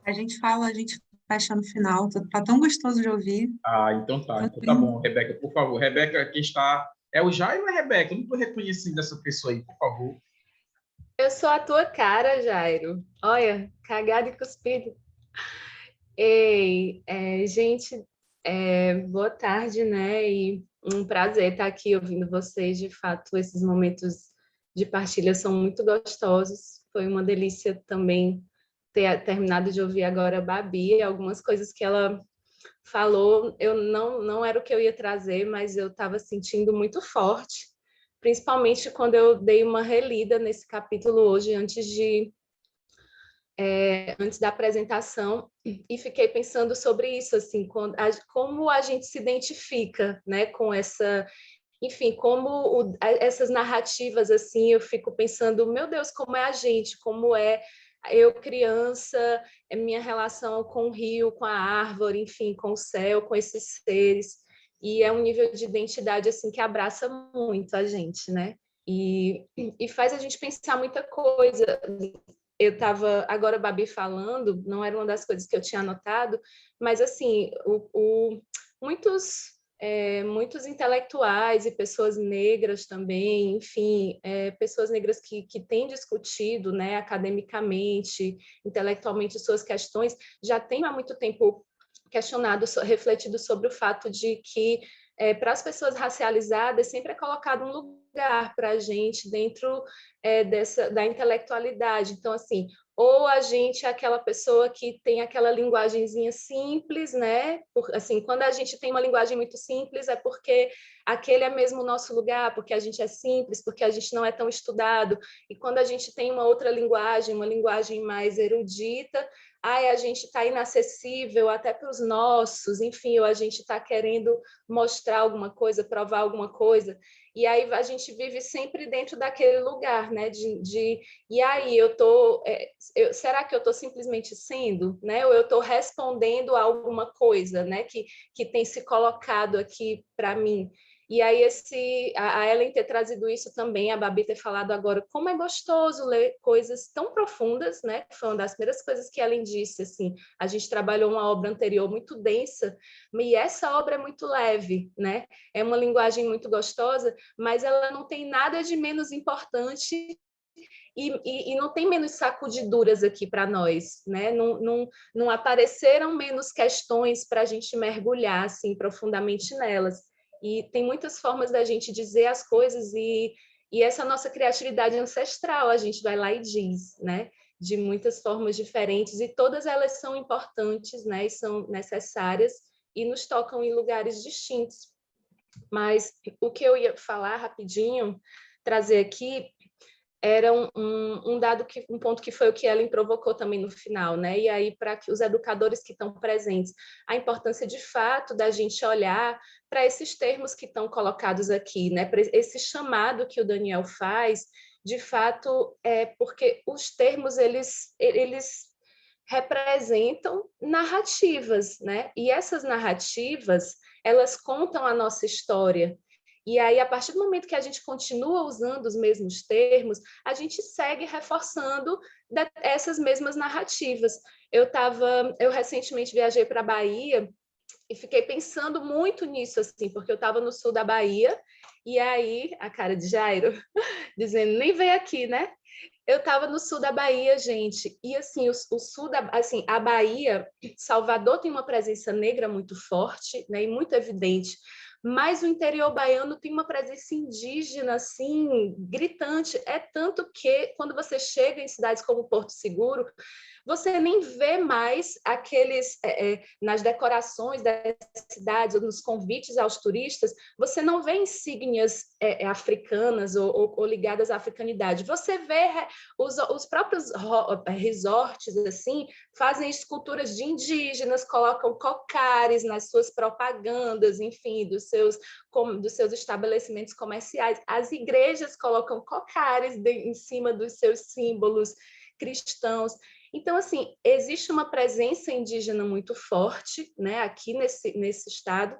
A gente fecha no final, tá tão gostoso de ouvir. Ah, então tá. Então tá bom, Rebeca, por favor. Rebeca, quem está... É o Jairo ou é a Rebeca? Eu não estou reconhecendo essa pessoa aí, por favor. Eu sou a tua cara, Jairo. Olha, cagado e cuspido. Ei, gente, boa tarde, né? E um prazer estar aqui ouvindo vocês. De fato, esses momentos de partilha são muito gostosos. Foi uma delícia também ter terminado de ouvir agora a Babi. Algumas coisas que ela falou, eu não era o que eu ia trazer, mas eu estava sentindo muito forte, principalmente quando eu dei uma relida nesse capítulo hoje, antes da apresentação, e fiquei pensando sobre isso, assim, como a gente se identifica, né, com essa, enfim, como essas narrativas, assim, eu fico pensando, meu Deus, como é a gente, como é eu criança, minha relação com o rio, com a árvore, enfim, com o céu, com esses seres, e é um nível de identidade, assim, que abraça muito a gente, né, e faz a gente pensar muita coisa. Eu estava, agora a Babi falando, não era uma das coisas que eu tinha anotado, mas assim, muitos muitos intelectuais e pessoas negras também, enfim, pessoas negras que têm discutido, né, academicamente, intelectualmente suas questões, já têm há muito tempo questionado, refletido sobre o fato de que para as pessoas racializadas sempre é colocado um lugar para a gente dentro da intelectualidade. Então, assim, ou a gente é aquela pessoa que tem aquela linguagenzinha simples, né? Assim, quando a gente tem uma linguagem muito simples, é porque aquele é mesmo o nosso lugar, porque a gente é simples, porque a gente não é tão estudado. E quando a gente tem uma outra linguagem, uma linguagem mais erudita, a gente está inacessível até para os nossos, enfim, ou a gente está querendo mostrar alguma coisa, provar alguma coisa. E aí a gente vive sempre dentro daquele lugar, né? E aí será que eu estou simplesmente sendo, né? Ou eu estou respondendo a alguma coisa, né? Que tem se colocado aqui para mim. E aí a Ellen ter trazido isso também, a Babi ter falado agora, como é gostoso ler coisas tão profundas, né? Foi uma das primeiras coisas que Ellen disse, assim, a gente trabalhou uma obra anterior muito densa, e essa obra é muito leve, né? É uma linguagem muito gostosa, mas ela não tem nada de menos importante e não tem menos sacudiduras aqui para nós, né? Não apareceram menos questões para a gente mergulhar assim profundamente nelas. E tem muitas formas da gente dizer as coisas e essa nossa criatividade ancestral, a gente vai lá e diz, né? De muitas formas diferentes e todas elas são importantes, né? E são necessárias e nos tocam em lugares distintos. Mas o que eu ia falar rapidinho, trazer aqui, era um ponto que foi o que Ellen provocou também no final, né? E aí, para os educadores que estão presentes, a importância de fato da gente olhar para esses termos que estão colocados aqui, né? Para esse chamado que o Daniel faz, de fato, porque os termos eles representam narrativas, né? E essas narrativas, elas contam a nossa história. E aí, a partir do momento que a gente continua usando os mesmos termos, a gente segue reforçando essas mesmas narrativas. Eu recentemente viajei para a Bahia e fiquei pensando muito nisso, assim, porque eu estava no sul da Bahia, e aí, a cara de Jairo, dizendo, nem vem aqui, né? Eu estava no sul da Bahia, gente, e assim, o sul da, assim, a Bahia, Salvador tem uma presença negra muito forte, né, e muito evidente, mas o interior baiano tem uma presença indígena, assim, gritante. É tanto que, quando você chega em cidades como Porto Seguro, você nem vê mais aqueles, nas decorações das cidades, ou nos convites aos turistas, você não vê insígnias africanas ou ligadas à africanidade. Você vê os próprios resorts, assim, fazem esculturas de indígenas, colocam cocares nas suas propagandas, enfim, dos seus estabelecimentos comerciais. As igrejas colocam cocares em cima dos seus símbolos cristãos. Então, assim, existe uma presença indígena muito forte, né, aqui nesse estado,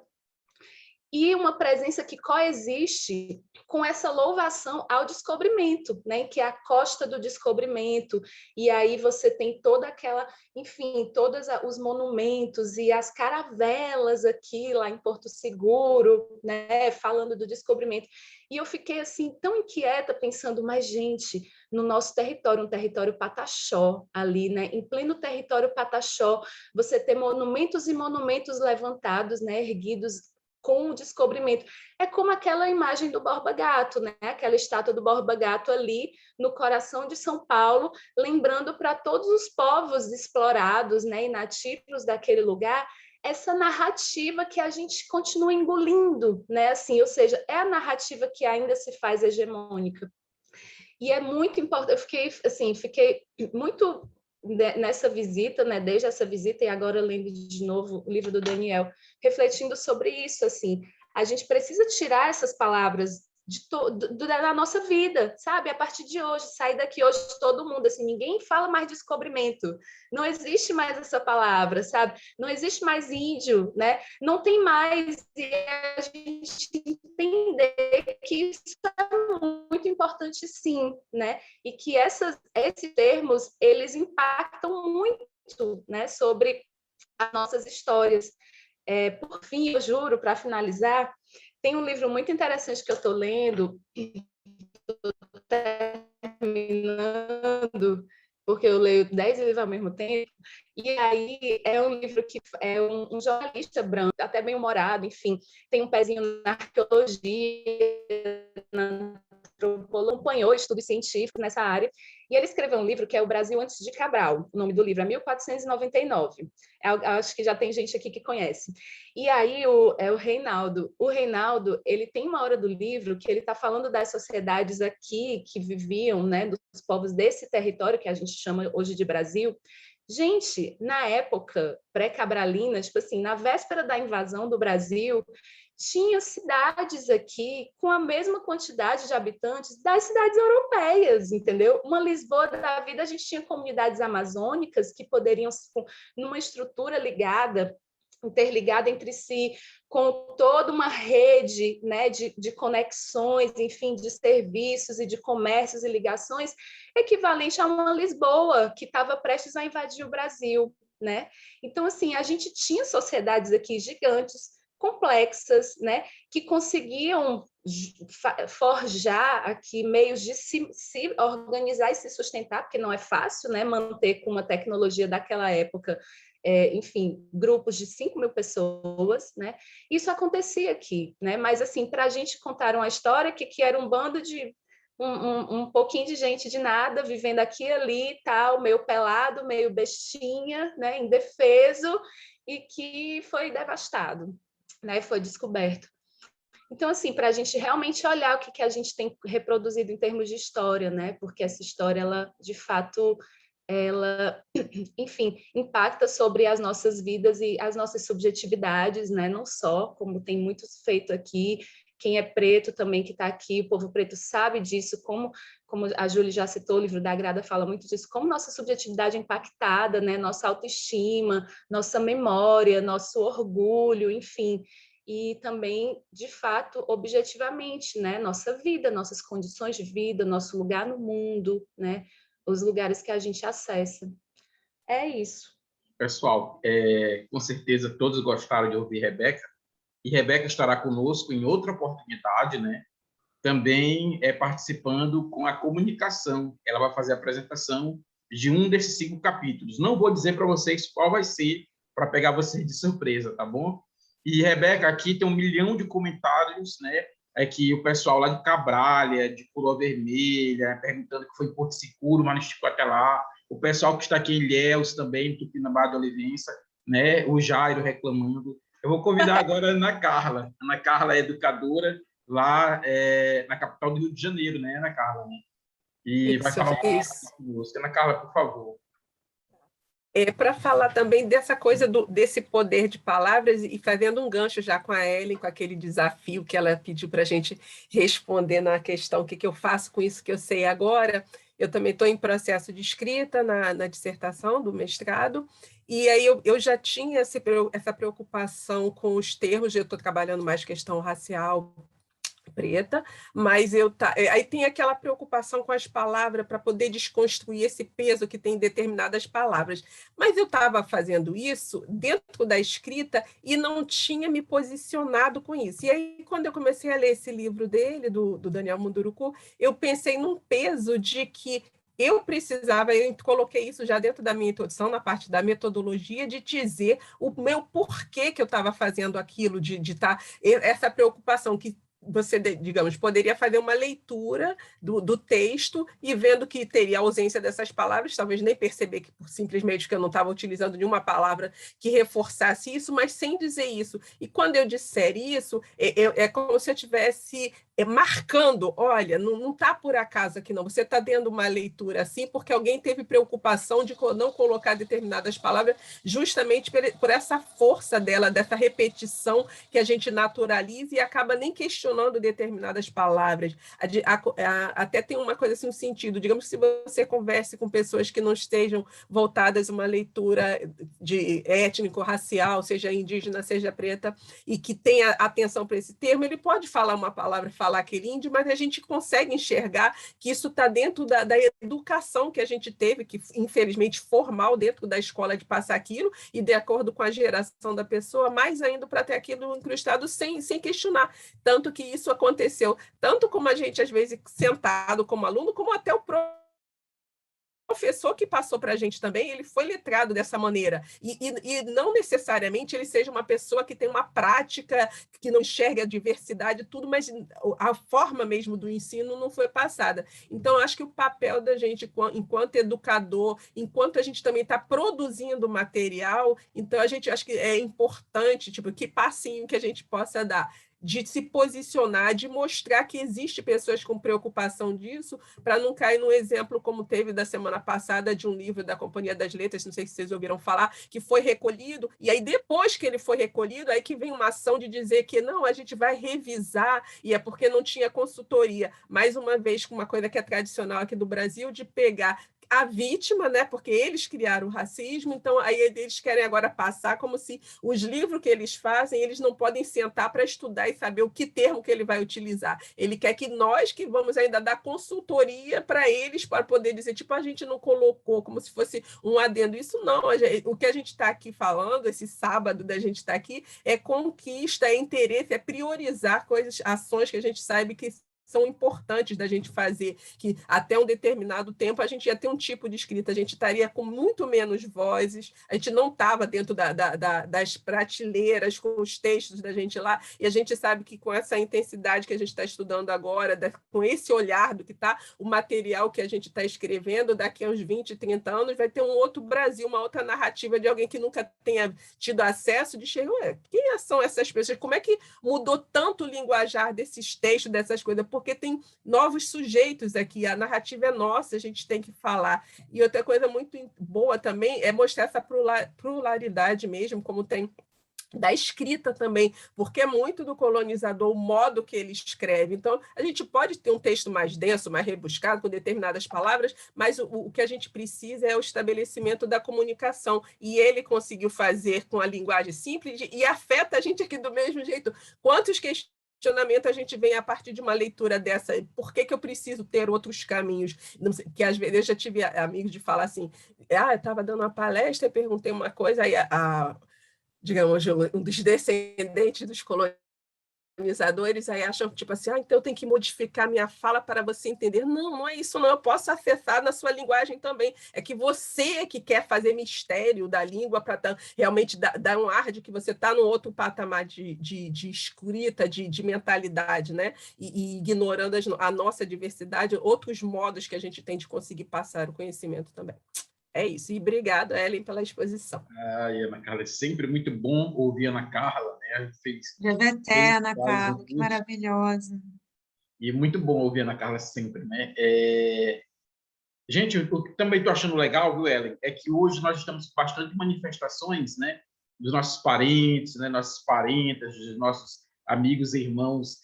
e uma presença que coexiste com essa louvação ao descobrimento, né? Que é a costa do descobrimento, e aí você tem toda aquela, enfim, todos os monumentos e as caravelas aqui lá em Porto Seguro, né? Falando do descobrimento. E eu fiquei assim tão inquieta pensando, mas gente, no nosso território, um território pataxó ali, né? Em pleno território pataxó, você tem monumentos e monumentos levantados, né? Erguidos com o descobrimento. É como aquela imagem do Borba Gato, né? Aquela estátua do Borba Gato ali no coração de São Paulo, lembrando para todos os povos explorados, né, e nativos daquele lugar, essa narrativa que a gente continua engolindo, né? Assim, ou seja, é a narrativa que ainda se faz hegemônica. E é muito importante, fiquei muito nessa visita, né, desde essa visita e agora lendo de novo o livro do Daniel, refletindo sobre isso, assim, a gente precisa tirar essas palavras da nossa vida, sabe? A partir de hoje, sair daqui hoje todo mundo, assim, ninguém fala mais descobrimento, não existe mais essa palavra, sabe? Não existe mais índio, né? Não tem mais, e a gente entender que isso é muito importante, sim, né? E que esses termos, eles impactam muito, né, sobre as nossas histórias. Por fim, eu juro, para finalizar, tem um livro muito interessante que eu estou lendo, terminando, porque eu leio 10 livros ao mesmo tempo, e aí é um livro que é um jornalista branco, até bem humorado, enfim, tem um pezinho na arqueologia, na antropologia, acompanhou estudos científicos nessa área, e ele escreveu um livro que é O Brasil Antes de Cabral, o nome do livro é 1499, acho que já tem gente aqui que conhece. E aí o Reinaldo, ele tem uma hora do livro que ele está falando das sociedades aqui que viviam, né, dos povos desse território que a gente chama hoje de Brasil. Gente, na época pré-cabralina, tipo assim, na véspera da invasão do Brasil, tinha cidades aqui com a mesma quantidade de habitantes das cidades europeias, entendeu? Uma Lisboa da vida, a gente tinha comunidades amazônicas que poderiam, numa estrutura interligada entre si, com toda uma rede, né, de conexões, enfim, de serviços e de comércios e ligações, equivalente a uma Lisboa que estava prestes a invadir o Brasil, né? Então, assim, a gente tinha sociedades aqui gigantes, complexas, né, que conseguiam forjar aqui meios de se organizar e se sustentar, porque não é fácil, né, manter com uma tecnologia daquela época, enfim, grupos de 5.000 pessoas, né? Isso acontecia aqui, né? Mas, assim, para a gente contar uma história que era um bando de um pouquinho de gente de nada, vivendo aqui e ali, tal, meio pelado, meio bestinha, né? Indefeso, e que foi devastado, né? Foi descoberto. Então, assim, para a gente realmente olhar o que a gente tem reproduzido em termos de história, né? Porque essa história, ela, de fato, ela, enfim, impacta sobre as nossas vidas e as nossas subjetividades, né? Não só, como tem muitos feito aqui, quem é preto também que está aqui, o povo preto sabe disso, como a Júlia já citou, o livro da Grada fala muito disso, como nossa subjetividade é impactada, né? Nossa autoestima, nossa memória, nosso orgulho, enfim, e também, de fato, objetivamente, né? Nossa vida, nossas condições de vida, nosso lugar no mundo, né? Os lugares que a gente acessa. É isso. Pessoal, com certeza todos gostaram de ouvir Rebeca, e Rebeca estará conosco em outra oportunidade, né? Também participando com a comunicação. Ela vai fazer a apresentação de um desses 5 capítulos. Não vou dizer para vocês qual vai ser, para pegar vocês de surpresa, tá bom? E, Rebeca, aqui tem 1 milhão de comentários, né? Que o pessoal lá de Cabralha, de Coroa Vermelha, perguntando que foi em Porto Seguro, mas não esticou até lá. O pessoal que está aqui em Ilhéus também, em Tupinambá de Olivença, né? O Jairo reclamando. Eu vou convidar agora a Ana Carla. Ana Carla é educadora lá na capital do Rio de Janeiro, né, Ana Carla? Né? E vai falar um pouco conosco. Ana Carla, por favor. Para falar também dessa coisa desse poder de palavras e fazendo um gancho já com a Ellen, com aquele desafio que ela pediu para a gente responder na questão o que eu faço com isso que eu sei agora. Eu também estou em processo de escrita na dissertação do mestrado, e aí eu já tinha essa preocupação com os termos, eu estou trabalhando mais questão racial, preta, mas aí tem aquela preocupação com as palavras para poder desconstruir esse peso que tem em determinadas palavras. Mas eu estava fazendo isso dentro da escrita e não tinha me posicionado com isso. E aí, quando eu comecei a ler esse livro dele, do Daniel Munduruku, eu pensei num peso de que eu coloquei isso já dentro da minha introdução, na parte da metodologia, de dizer o meu porquê que eu estava fazendo aquilo, de estar essa preocupação que você, digamos, poderia fazer uma leitura do texto e vendo que teria ausência dessas palavras, talvez nem perceber que simplesmente que eu não estava utilizando nenhuma palavra que reforçasse isso, mas sem dizer isso. E quando eu disser isso, é como se eu estivesse marcando, olha, não está por acaso aqui não, você está dando uma leitura assim porque alguém teve preocupação de não colocar determinadas palavras justamente por essa força dela, dessa repetição que a gente naturaliza e acaba nem questionando questionando determinadas palavras. Até tem uma coisa assim, um sentido. Digamos que se você converse com pessoas que não estejam voltadas a uma leitura de étnico-racial, seja indígena, seja preta, e que tenha atenção para esse termo, ele pode falar uma palavra, falar aquele índio, mas a gente consegue enxergar que isso está dentro da educação que a gente teve, que infelizmente formal dentro da escola de passar aquilo, e de acordo com a geração da pessoa, mais ainda para ter aquilo incrustado sem questionar. Tanto que isso aconteceu, tanto como a gente, às vezes, sentado como aluno, como até o professor que passou para a gente também, ele foi letrado dessa maneira. E não necessariamente ele seja uma pessoa que tem uma prática, que não enxerga a diversidade, tudo, mas a forma mesmo do ensino não foi passada. Então, acho que o papel da gente, enquanto educador, enquanto a gente também está produzindo material, então a gente acho que é importante, tipo, que passinho que a gente possa dar de se posicionar, de mostrar que existe pessoas com preocupação disso, para não cair num exemplo como teve da semana passada de um livro da Companhia das Letras, não sei se vocês ouviram falar, que foi recolhido, e aí depois que ele foi recolhido, aí que vem uma ação de dizer que não, a gente vai revisar, e é porque não tinha consultoria. Mais uma vez, com uma coisa que é tradicional aqui do Brasil, de pegar a vítima, né? Porque eles criaram o racismo, então aí eles querem agora passar como se os livros que eles fazem, eles não podem sentar para estudar e saber o que termo que ele vai utilizar. Ele quer que nós que vamos ainda dar consultoria para eles, para poder dizer, tipo, a gente não colocou como se fosse um adendo. Isso não, o que a gente está aqui falando, esse sábado da gente estar aqui, é conquista, é interesse, é priorizar coisas, ações que a gente sabe que são importantes da gente fazer, que até um determinado tempo a gente ia ter um tipo de escrita, a gente estaria com muito menos vozes, a gente não estava dentro das prateleiras com os textos da gente lá, e a gente sabe que com essa intensidade que a gente está estudando agora, com esse olhar do que está, o material que a gente está escrevendo, daqui a uns 20, 30 anos, vai ter um outro Brasil, uma outra narrativa de alguém que nunca tenha tido acesso, de chegar, quem são essas pessoas? Como é que mudou tanto o linguajar desses textos, dessas coisas? Porque tem novos sujeitos aqui, a narrativa é nossa, a gente tem que falar. E outra coisa muito boa também é mostrar essa pluralidade mesmo, como tem da escrita também, porque é muito do colonizador o modo que ele escreve. Então, a gente pode ter um texto mais denso, mais rebuscado, com determinadas palavras, mas o que a gente precisa é o estabelecimento da comunicação. E ele conseguiu fazer com a linguagem simples e afeta a gente aqui do mesmo jeito. Quantos questionamento a gente vem a partir de uma leitura dessa, por que eu preciso ter outros caminhos? Que às vezes eu já tive amigos de falar assim, eu estava dando uma palestra e perguntei uma coisa, aí digamos, um dos descendentes dos colonizadores aí acham, tipo assim, então eu tenho que modificar minha fala para você entender. Não, não é isso, não. Eu posso acessar na sua linguagem também. É que você que quer fazer mistério da língua para realmente dar um ar de que você está num outro patamar de escrita, de mentalidade, né? E ignorando a nossa diversidade, outros modos que a gente tem de conseguir passar o conhecimento também. É isso. E obrigado, Ellen, pela exposição. Ana Carla, é sempre muito bom ouvir a Ana Carla, né? A gente fez Eterna, Carla, que maravilhosa. E muito bom ouvir a Ana Carla sempre, né? Gente, o que também estou achando legal, viu, Ellen, é que hoje nós estamos com bastante manifestações, né? Dos nossos parentes, né? Nossas parentas, dos nossos amigos e irmãos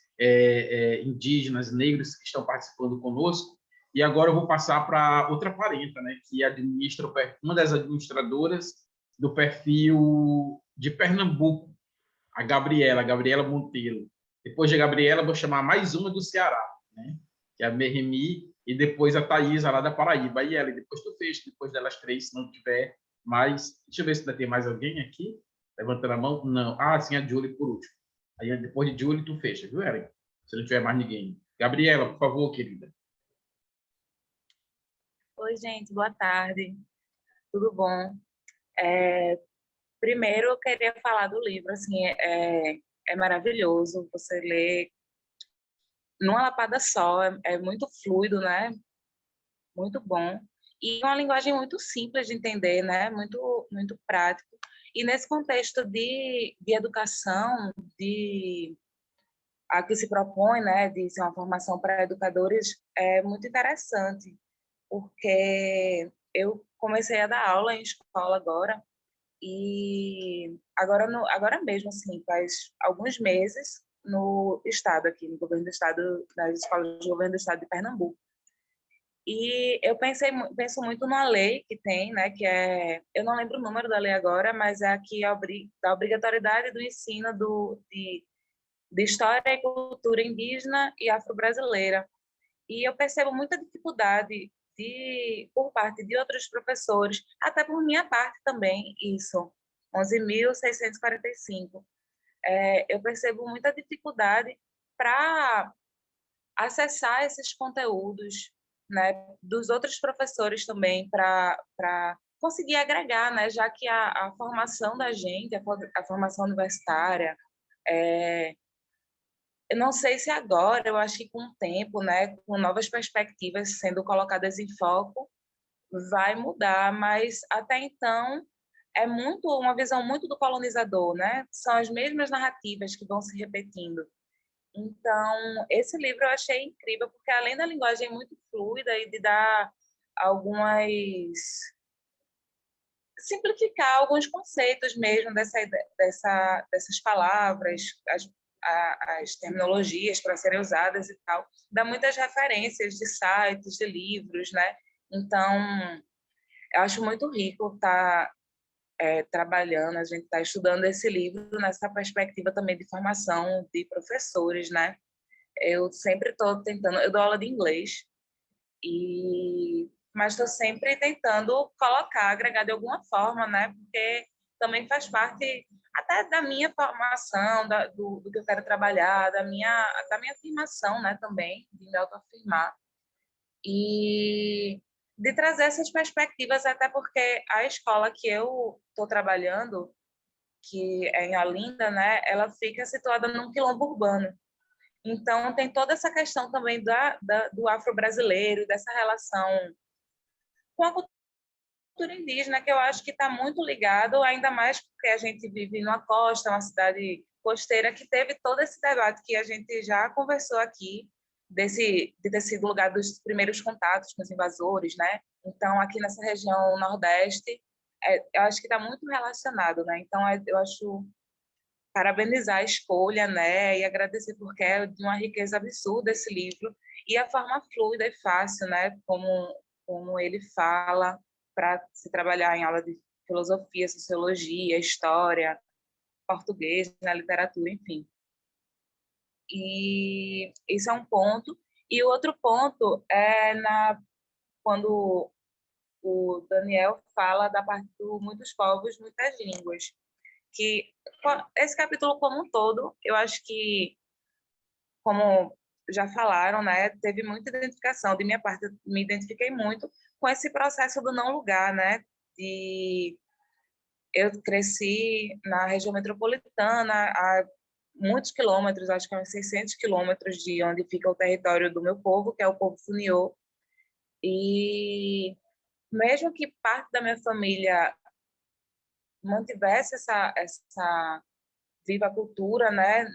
indígenas, negros que estão participando conosco. E agora eu vou passar para outra parenta, né? Que administra uma das administradoras do perfil de Pernambuco, a Gabriela Monteiro. Depois de Gabriela, vou chamar mais uma do Ceará, né? Que é a Merremi, e depois a Thaisa, lá da Paraíba. E ela, depois tu fecha, depois delas três, se não tiver mais. Deixa eu ver se ainda tem mais alguém aqui. Levantando a mão. Não. Ah, sim, a Julie por último. Aí depois de Julie, tu fecha, viu, Ellen? Se não tiver mais ninguém. Gabriela, por favor, querida. Oi, gente, boa tarde. Tudo bom? Primeiro, eu queria falar do livro. Assim, é maravilhoso você ler numa lapada só. É muito fluido, né? Muito bom. E uma linguagem muito simples de entender, né? Muito, muito prático. E nesse contexto de educação, a que se propõe, né, de ser uma formação para educadores, é muito interessante, porque eu comecei a dar aula em escola agora, e agora mesmo, assim, faz alguns meses no estado aqui, no governo do estado, nas escolas do governo do estado de Pernambuco. E eu penso muito numa lei que tem, né, que eu não lembro o número da lei agora, mas é a que da obrigatoriedade do ensino de história e cultura indígena e afro-brasileira. E eu percebo muita dificuldade por parte de outros professores, até por minha parte também, isso, 11.645. Eu percebo muita dificuldade para acessar esses conteúdos, né, dos outros professores também, para conseguir agregar, né, já que a formação da gente, a formação universitária, eu não sei se agora, eu acho que com o tempo, né, com novas perspectivas sendo colocadas em foco, vai mudar, mas até então é muito uma visão muito do colonizador, né? São as mesmas narrativas que vão se repetindo. Então, esse livro eu achei incrível, porque além da linguagem muito fluida e de dar algumas simplificar alguns conceitos mesmo dessas palavras, as terminologias para serem usadas e tal, dá muitas referências de sites, de livros, né? Então, eu acho muito rico estar trabalhando, a gente está estudando esse livro nessa perspectiva também de formação de professores, né? Eu sempre estou tentando, eu dou aula de inglês, mas estou sempre tentando colocar, agregar de alguma forma, né? Porque também faz parte até da minha formação, do que eu quero trabalhar, da minha afirmação, né? Também, de me autoafirmar. E de trazer essas perspectivas, até porque a escola que eu estou trabalhando, que é em Olinda, né? Ela fica situada num quilombo urbano. Então, tem toda essa questão também do afro-brasileiro, dessa relação com a cultura indígena, que eu acho que está muito ligado, ainda mais porque a gente vive numa costa, uma cidade costeira, que teve todo esse debate que a gente já conversou aqui, de ter sido o lugar dos primeiros contatos com os invasores, né? Então, aqui nessa região nordeste, eu acho que está muito relacionado, né? Então, eu acho parabenizar a escolha, né, e agradecer porque é de uma riqueza absurda esse livro e a forma fluida e fácil, né, como ele fala para se trabalhar em aula de filosofia, sociologia, história, português, na literatura, enfim. E isso é um ponto. E o outro ponto é quando o Daniel fala da parte do muitos povos, muitas línguas, que esse capítulo como um todo, eu acho que, como já falaram, né, teve muita identificação. De minha parte, eu me identifiquei muito com esse processo do não lugar, né, eu cresci na região metropolitana, a muitos quilômetros, acho que uns 600 quilômetros de onde fica o território do meu povo, que é o povo Funiô, e mesmo que parte da minha família mantivesse essa viva cultura, né,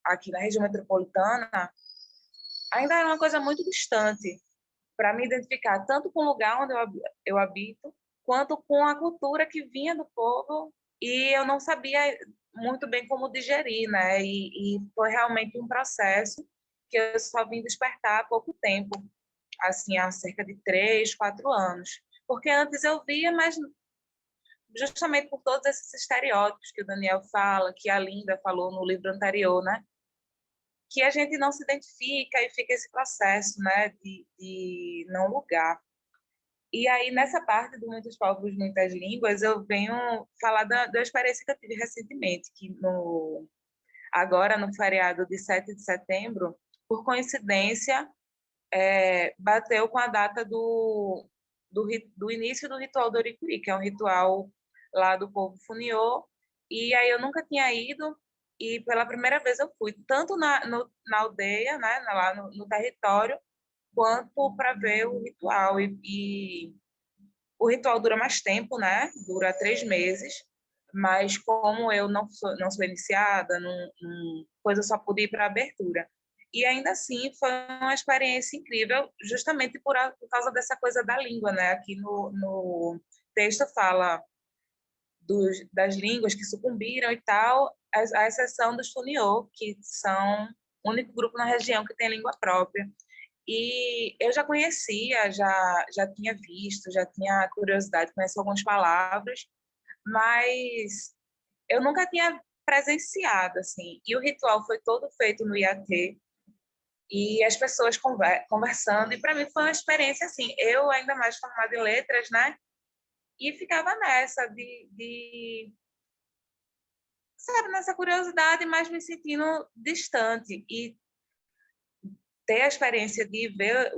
aqui na região metropolitana, ainda era uma coisa muito distante para me identificar tanto com o lugar onde eu habito, quanto com a cultura que vinha do povo, e eu não sabia muito bem como digerir, né? E foi realmente um processo que eu só vim despertar há pouco tempo, assim, há cerca de 3, 4 anos. Porque antes eu via, mas justamente por todos esses estereótipos que o Daniel fala, que a Linda falou no livro anterior, né? Que a gente não se identifica e fica esse processo, né, de não lugar. E aí, nessa parte do Muitos Povos, Muitas Línguas, eu venho falar da experiência que eu tive recentemente, que agora, no feriado de 7 de setembro, por coincidência, bateu com a data do início do ritual do Oricuri, que é um ritual lá do povo Funiô, e aí eu nunca tinha ido, e pela primeira vez eu fui, tanto na aldeia, né, lá no território, quanto para ver o ritual. E o ritual dura mais tempo, né, dura 3 meses, mas como eu não sou iniciada, coisa, eu só pude ir para a abertura. E ainda assim foi uma experiência incrível, justamente por causa dessa coisa da língua, né? Aqui no texto fala das línguas que sucumbiram e tal, à exceção dos Funiô, que são o único grupo na região que tem língua própria. E eu já conhecia, já tinha visto, já tinha curiosidade, conheço algumas palavras, mas eu nunca tinha presenciado, assim. E o ritual foi todo feito no IAT, e as pessoas conversando, e para mim foi uma experiência, assim, eu ainda mais formada em letras, né? E ficava nessa sabe, nessa curiosidade, mas me sentindo distante. E ter a experiência de ver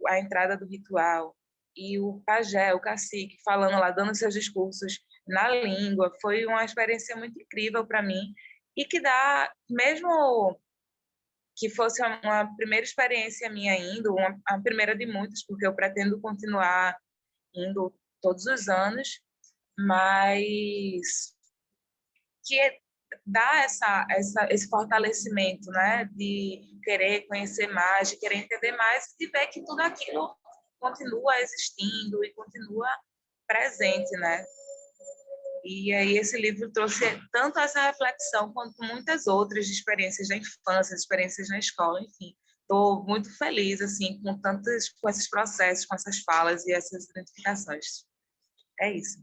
a entrada do ritual e o pajé, o cacique, falando lá, dando seus discursos na língua, foi uma experiência muito incrível para mim e que dá, mesmo que fosse uma primeira experiência minha indo, a primeira de muitas, porque eu pretendo continuar indo todos os anos, mas que dá esse fortalecimento, né, de querer conhecer mais, de querer entender mais, e de ver que tudo aquilo continua existindo e continua presente, né? E aí esse livro trouxe tanto essa reflexão quanto muitas outras de experiências da infância, experiências na escola, enfim. Estou muito feliz assim com esses processos, com essas falas e essas identificações. É isso.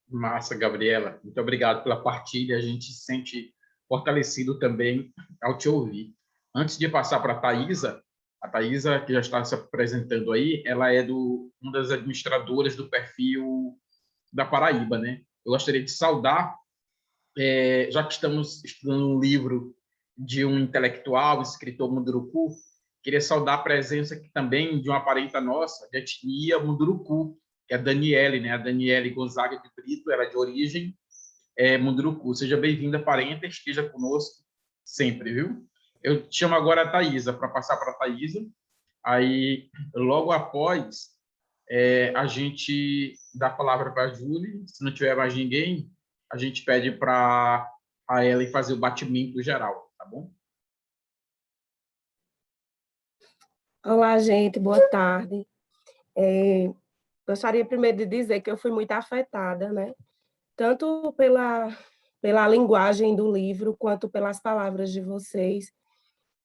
Massa, Gabriela. Muito obrigado pela partilha. A gente se sente fortalecido também ao te ouvir. Antes de passar para a Thaisa, que já está se apresentando aí, ela é uma das administradoras do perfil da Paraíba, né? Eu gostaria de saudar, já que estamos estudando um livro de um intelectual, escritor Munduruku, queria saudar a presença aqui também de uma parenta nossa, de etnia Munduruku, que é a Daniele, né? A Daniele Gonzaga de Brito, ela é de origem Munduruku. Seja bem-vinda, parenta, esteja conosco sempre, viu? Eu te chamo agora a Thaisa, para passar para a Thaisa. Aí, logo após, a gente dá a palavra para a Júlia. Se não tiver mais ninguém, a gente pede para a Ellen fazer o batimento geral, tá bom? Olá, gente, boa tarde. Gostaria primeiro de dizer que eu fui muito afetada, né? Tanto pela linguagem do livro, quanto pelas palavras de vocês.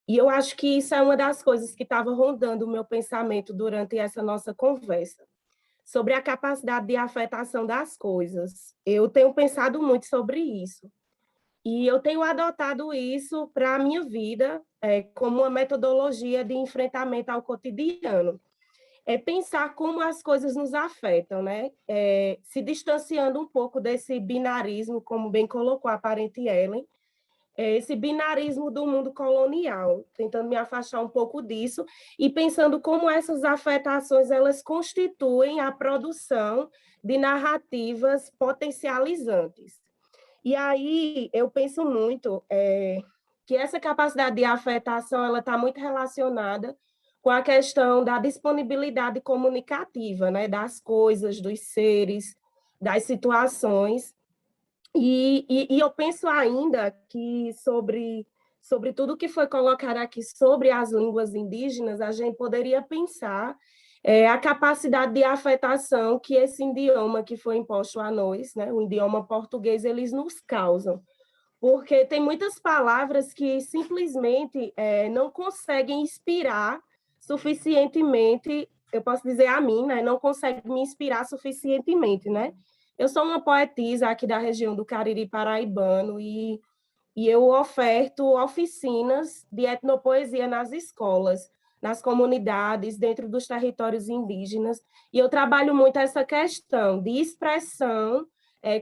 E eu acho que isso é uma das coisas que estava rondando o meu pensamento durante essa nossa conversa, sobre a capacidade de afetação das coisas. Eu tenho pensado muito sobre isso. E eu tenho adotado isso para a minha vida como uma metodologia de enfrentamento ao cotidiano. É pensar como as coisas nos afetam, né? Se distanciando um pouco desse binarismo, como bem colocou a parente Ellen, esse binarismo do mundo colonial, tentando me afastar um pouco disso e pensando como essas afetações elas constituem a produção de narrativas potencializantes. E aí eu penso muito que essa capacidade de afetação ela está muito relacionada com a questão da disponibilidade comunicativa, né, das coisas, dos seres, das situações. E eu penso ainda que sobre tudo que foi colocado aqui sobre as línguas indígenas, a gente poderia pensar a capacidade de afetação que esse idioma que foi imposto a nós, né, o idioma português, eles nos causam. Porque tem muitas palavras que simplesmente não conseguem inspirar suficientemente, eu posso dizer a mim, né, não consegue me inspirar suficientemente, né? Eu sou uma poetisa aqui da região do Cariri paraibano e eu oferto oficinas de etnopoesia nas escolas, nas comunidades, dentro dos territórios indígenas, e eu trabalho muito essa questão de expressão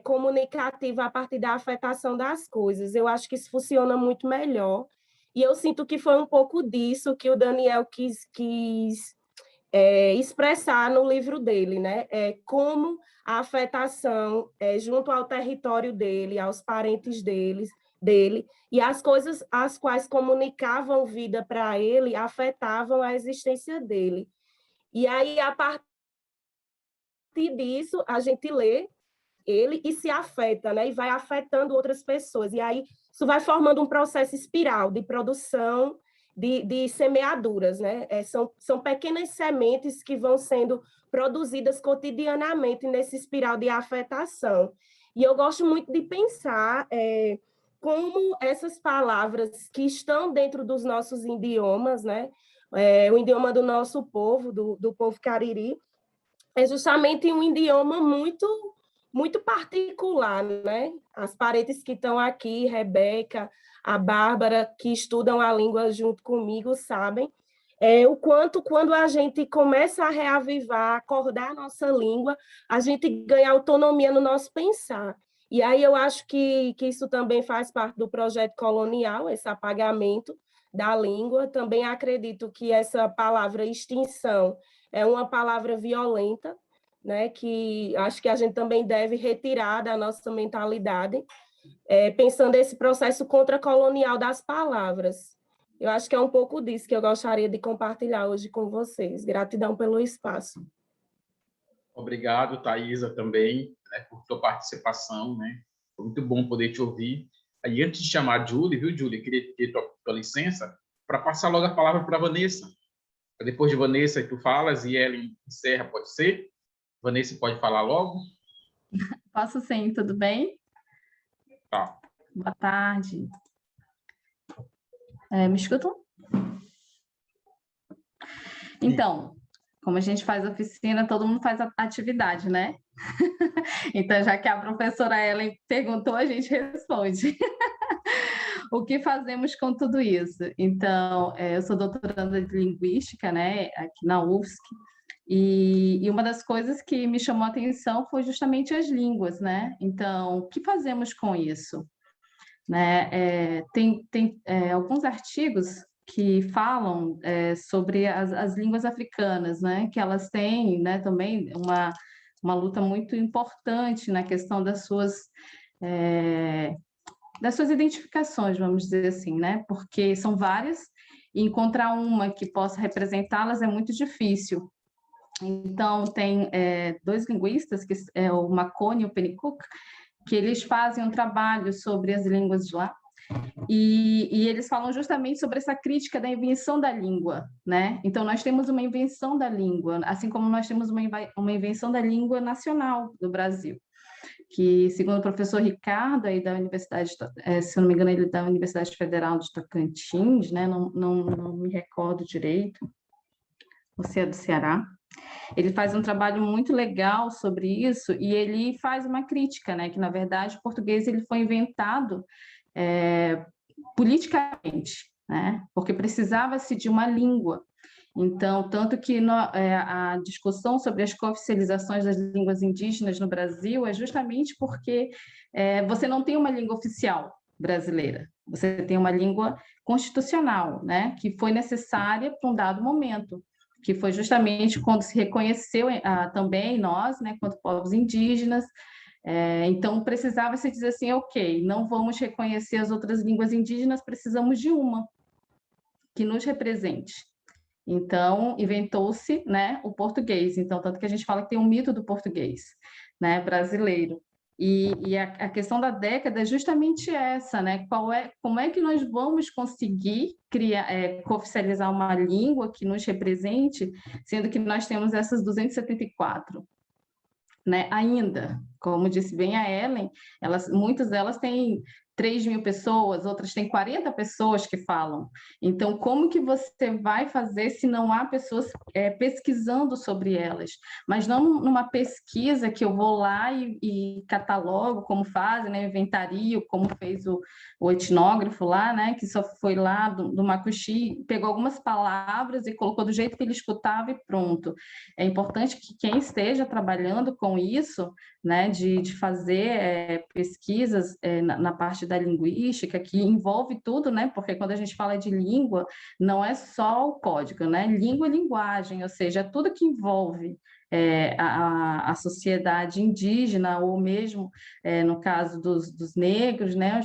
comunicativa a partir da afetação das coisas. Eu acho que isso funciona muito melhor, e eu sinto que foi um pouco disso que o Daniel quis expressar no livro dele, né? Como a afetação junto ao território dele, aos parentes dele, e as coisas as quais comunicavam vida para ele afetavam a existência dele. E aí, a partir disso, a gente lê ele e se afeta, né? E vai afetando outras pessoas. E aí, isso vai formando um processo espiral de produção de semeaduras, né? São pequenas sementes que vão sendo produzidas cotidianamente nesse espiral de afetação. E eu gosto muito de pensar como essas palavras que estão dentro dos nossos idiomas, né? O idioma do nosso povo, do povo cariri, é justamente um idioma muito particular, né? As parentes que estão aqui, Rebeca, a Bárbara, que estudam a língua junto comigo, sabem o quanto, quando a gente começa a reavivar, acordar a nossa língua, a gente ganha autonomia no nosso pensar. E aí eu acho que isso também faz parte do projeto colonial, esse apagamento da língua. Também acredito que essa palavra extinção é uma palavra violenta, né, que acho que a gente também deve retirar da nossa mentalidade, pensando esse processo contracolonial das palavras. Eu acho que é um pouco disso que eu gostaria de compartilhar hoje com vocês. Gratidão pelo espaço. Obrigado, Thaisa, também, né, por tua participação, né? Foi muito bom poder te ouvir. Aí, antes de chamar a Julie, viu, Julie, queria ter tua licença para passar logo a palavra para a Vanessa. Depois de Vanessa, tu falas e Ellen encerra, pode ser? Vanessa, pode falar logo? Posso sim, tudo bem? Tá. Boa tarde. Me escutam? Então, como a gente faz oficina, todo mundo faz atividade, né? Então, já que a professora Ellen perguntou, a gente responde. O que fazemos com tudo isso? Então, eu sou doutoranda de Linguística, né, aqui na UFSC, e uma das coisas que me chamou a atenção foi justamente as línguas, né? Então, o que fazemos com isso? Né? Tem alguns artigos que falam sobre as línguas africanas, né? Que elas têm, né, também uma luta muito importante na questão das suas identificações, vamos dizer assim, né? Porque são várias, e encontrar uma que possa representá-las é muito difícil. Então, tem dois linguistas, que é o Makoni e o Pennycook, que eles fazem um trabalho sobre as línguas de lá, e eles falam justamente sobre essa crítica da invenção da língua, né? Então, nós temos uma invenção da língua, assim como nós temos uma invenção da língua nacional do Brasil, que, segundo o professor Ricardo, aí da Universidade, se não me engano, ele é da Universidade Federal de Tocantins, né? Não me recordo direito, você é do Ceará. Ele faz um trabalho muito legal sobre isso, e ele faz uma crítica, né? Que, na verdade, o português ele foi inventado politicamente, né? Porque precisava-se de uma língua. Então, tanto que a discussão sobre as cooficializações das línguas indígenas no Brasil é justamente porque você não tem uma língua oficial brasileira, você tem uma língua constitucional, né? Que foi necessária para um dado momento, que foi justamente quando se reconheceu também nós, né, quanto povos indígenas. Então, precisava se dizer assim, ok, não vamos reconhecer as outras línguas indígenas, precisamos de uma que nos represente. Então, inventou-se, né, o português. Então, tanto que a gente fala que tem um mito do português, né, brasileiro. E a questão da década é justamente essa, né? Como é que nós vamos conseguir cooficializar uma língua que nos represente, sendo que nós temos essas 274, né? Ainda, como disse bem a Ellen, muitas delas têm 3.000 pessoas, outras têm 40 pessoas que falam. Então, como que você vai fazer se não há pessoas pesquisando sobre elas? Mas não numa pesquisa que eu vou lá e catalogo, como fazem, né? Inventario, como fez o etnógrafo lá, né? Que só foi lá do Macuxi, pegou algumas palavras e colocou do jeito que ele escutava e pronto. É importante que quem esteja trabalhando com isso, né, de fazer pesquisas na parte da linguística, que envolve tudo, né, porque quando a gente fala de língua, não é só o código, né, língua e linguagem, ou seja, tudo que envolve a sociedade indígena, ou mesmo, no caso dos negros, né,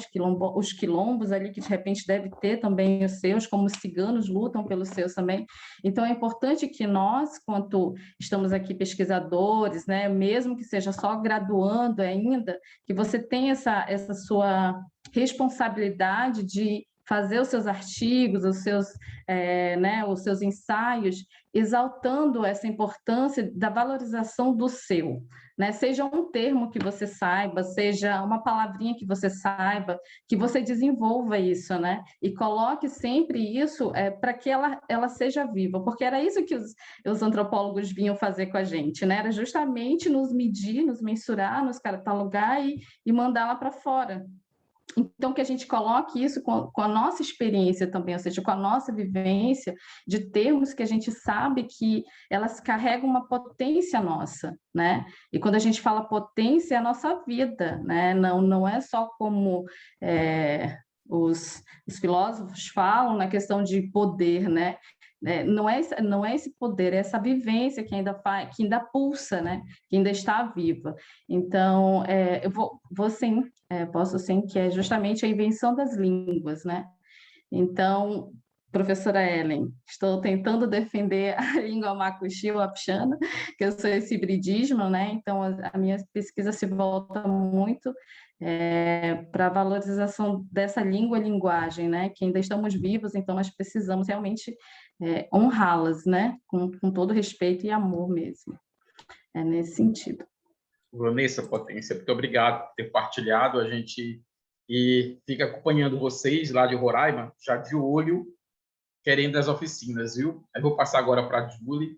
os quilombos ali, que de repente deve ter também os seus, como os ciganos lutam pelos seus também. Então, é importante que nós, quanto estamos aqui pesquisadores, né, mesmo que seja só graduando ainda, que você tenha essa sua responsabilidade de fazer os seus artigos, os seus ensaios, exaltando essa importância da valorização do seu, né? Seja um termo que você saiba, seja uma palavrinha que você saiba, que você desenvolva isso, né? E coloque sempre isso para que ela seja viva, porque era isso que os antropólogos vinham fazer com a gente, né? Era justamente nos medir, nos mensurar, nos catalogar e mandar lá para fora. Então, que a gente coloque isso com a nossa experiência também, ou seja, com a nossa vivência, de termos que a gente sabe que elas carregam uma potência nossa, né? E quando a gente fala potência, é a nossa vida, né? Não é só como os filósofos falam na questão de poder, né? Não é esse poder, é essa vivência que ainda pulsa, né? Que ainda está viva. Então, eu vou sim, posso sim, que é justamente a invenção das línguas, né? Então, professora Ellen, estou tentando defender a língua macuxi ou apixana, que eu sou esse hibridismo, né? Então, a minha pesquisa se volta muito para a valorização dessa língua-linguagem, né? Que ainda estamos vivos, então nós precisamos realmente honrá-las, né? Com todo respeito e amor mesmo. É nesse sentido. Vanessa Potência, muito obrigado por ter partilhado. A gente fica acompanhando vocês lá de Roraima, já de olho, querendo as oficinas, viu? Eu vou passar agora para a Julie,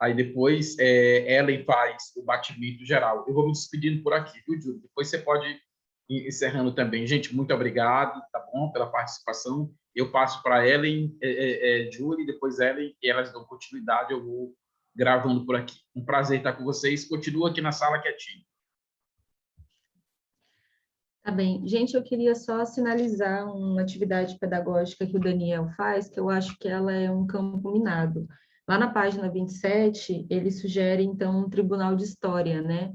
aí depois Ellen faz o batimento geral. Eu vou me despedindo por aqui, viu, Julie? Depois você pode ir encerrando também. Gente, muito obrigado, tá bom, pela participação. Eu passo para Ellen, Julie, depois Ellen, e elas dão continuidade, eu vou gravando por aqui. Um prazer estar com vocês. Continua aqui na sala quietinho. Tá bem. Gente, eu queria só sinalizar uma atividade pedagógica que o Daniel faz, que eu acho que ela é um campo minado. Lá na página 27, ele sugere, então, um tribunal de história, né?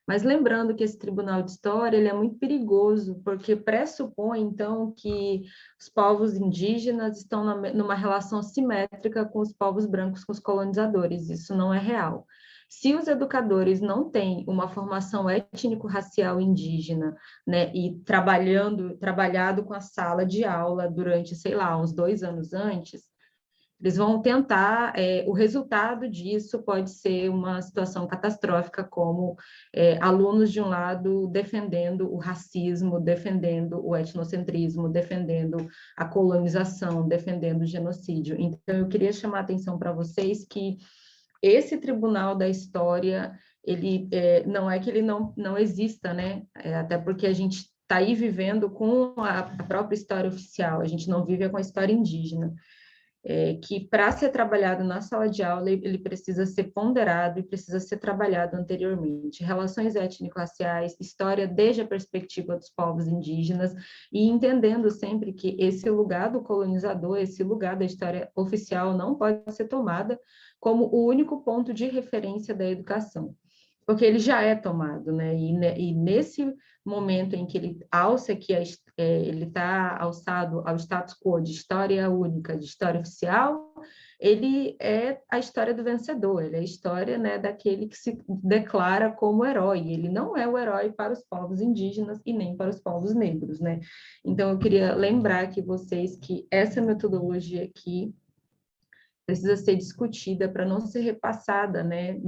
Mas lembrando que esse tribunal de história ele é muito perigoso, porque pressupõe, então, que os povos indígenas estão numa relação simétrica com os povos brancos, com os colonizadores. Isso não é real. Se os educadores não têm uma formação étnico-racial indígena, né, e trabalhado com a sala de aula durante, sei lá, uns 2 anos antes, eles vão tentar, o resultado disso pode ser uma situação catastrófica, como alunos de um lado defendendo o racismo, defendendo o etnocentrismo, defendendo a colonização, defendendo o genocídio. Então, eu queria chamar a atenção para vocês que esse Tribunal da História, ele não é que ele não exista, né? Até porque a gente está aí vivendo com a própria história oficial, a gente não vive com a história indígena. Que para ser trabalhado na sala de aula, ele precisa ser ponderado e precisa ser trabalhado anteriormente. Relações étnico-raciais, história desde a perspectiva dos povos indígenas, e entendendo sempre que esse lugar do colonizador, esse lugar da história oficial não pode ser tomada como o único ponto de referência da educação, porque ele já é tomado, né? E nesse momento em que ele alça, que ele está alçado ao status quo de história única, de história oficial, ele é a história do vencedor, ele é a história, né, daquele que se declara como herói. Ele não é o herói para os povos indígenas e nem para os povos negros, né? Então, eu queria lembrar aqui vocês que essa metodologia aqui precisa ser discutida para não ser repassada, né,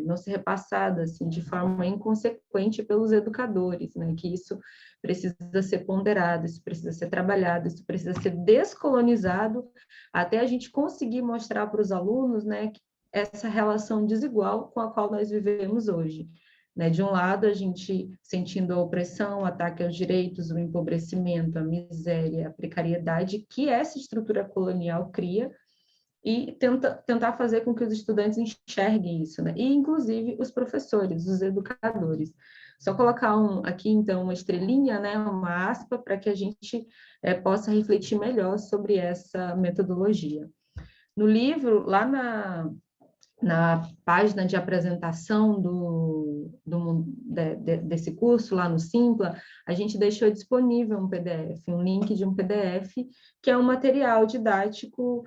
não ser repassada assim de forma inconsequente pelos educadores, né, que isso precisa ser ponderado, isso precisa ser trabalhado, isso precisa ser descolonizado, até a gente conseguir mostrar para os alunos, né, essa relação desigual com a qual nós vivemos hoje. Né? De um lado, a gente sentindo a opressão, o ataque aos direitos, o empobrecimento, a miséria, a precariedade que essa estrutura colonial cria, e tentar fazer com que os estudantes enxerguem isso, né? E, inclusive, os professores, os educadores. Só colocar aqui, então, uma estrelinha, né? Uma aspa, para que a gente possa refletir melhor sobre essa metodologia. No livro, lá na página de apresentação desse curso, lá no Simpla, a gente deixou disponível um PDF, um link de um PDF, que é um material didático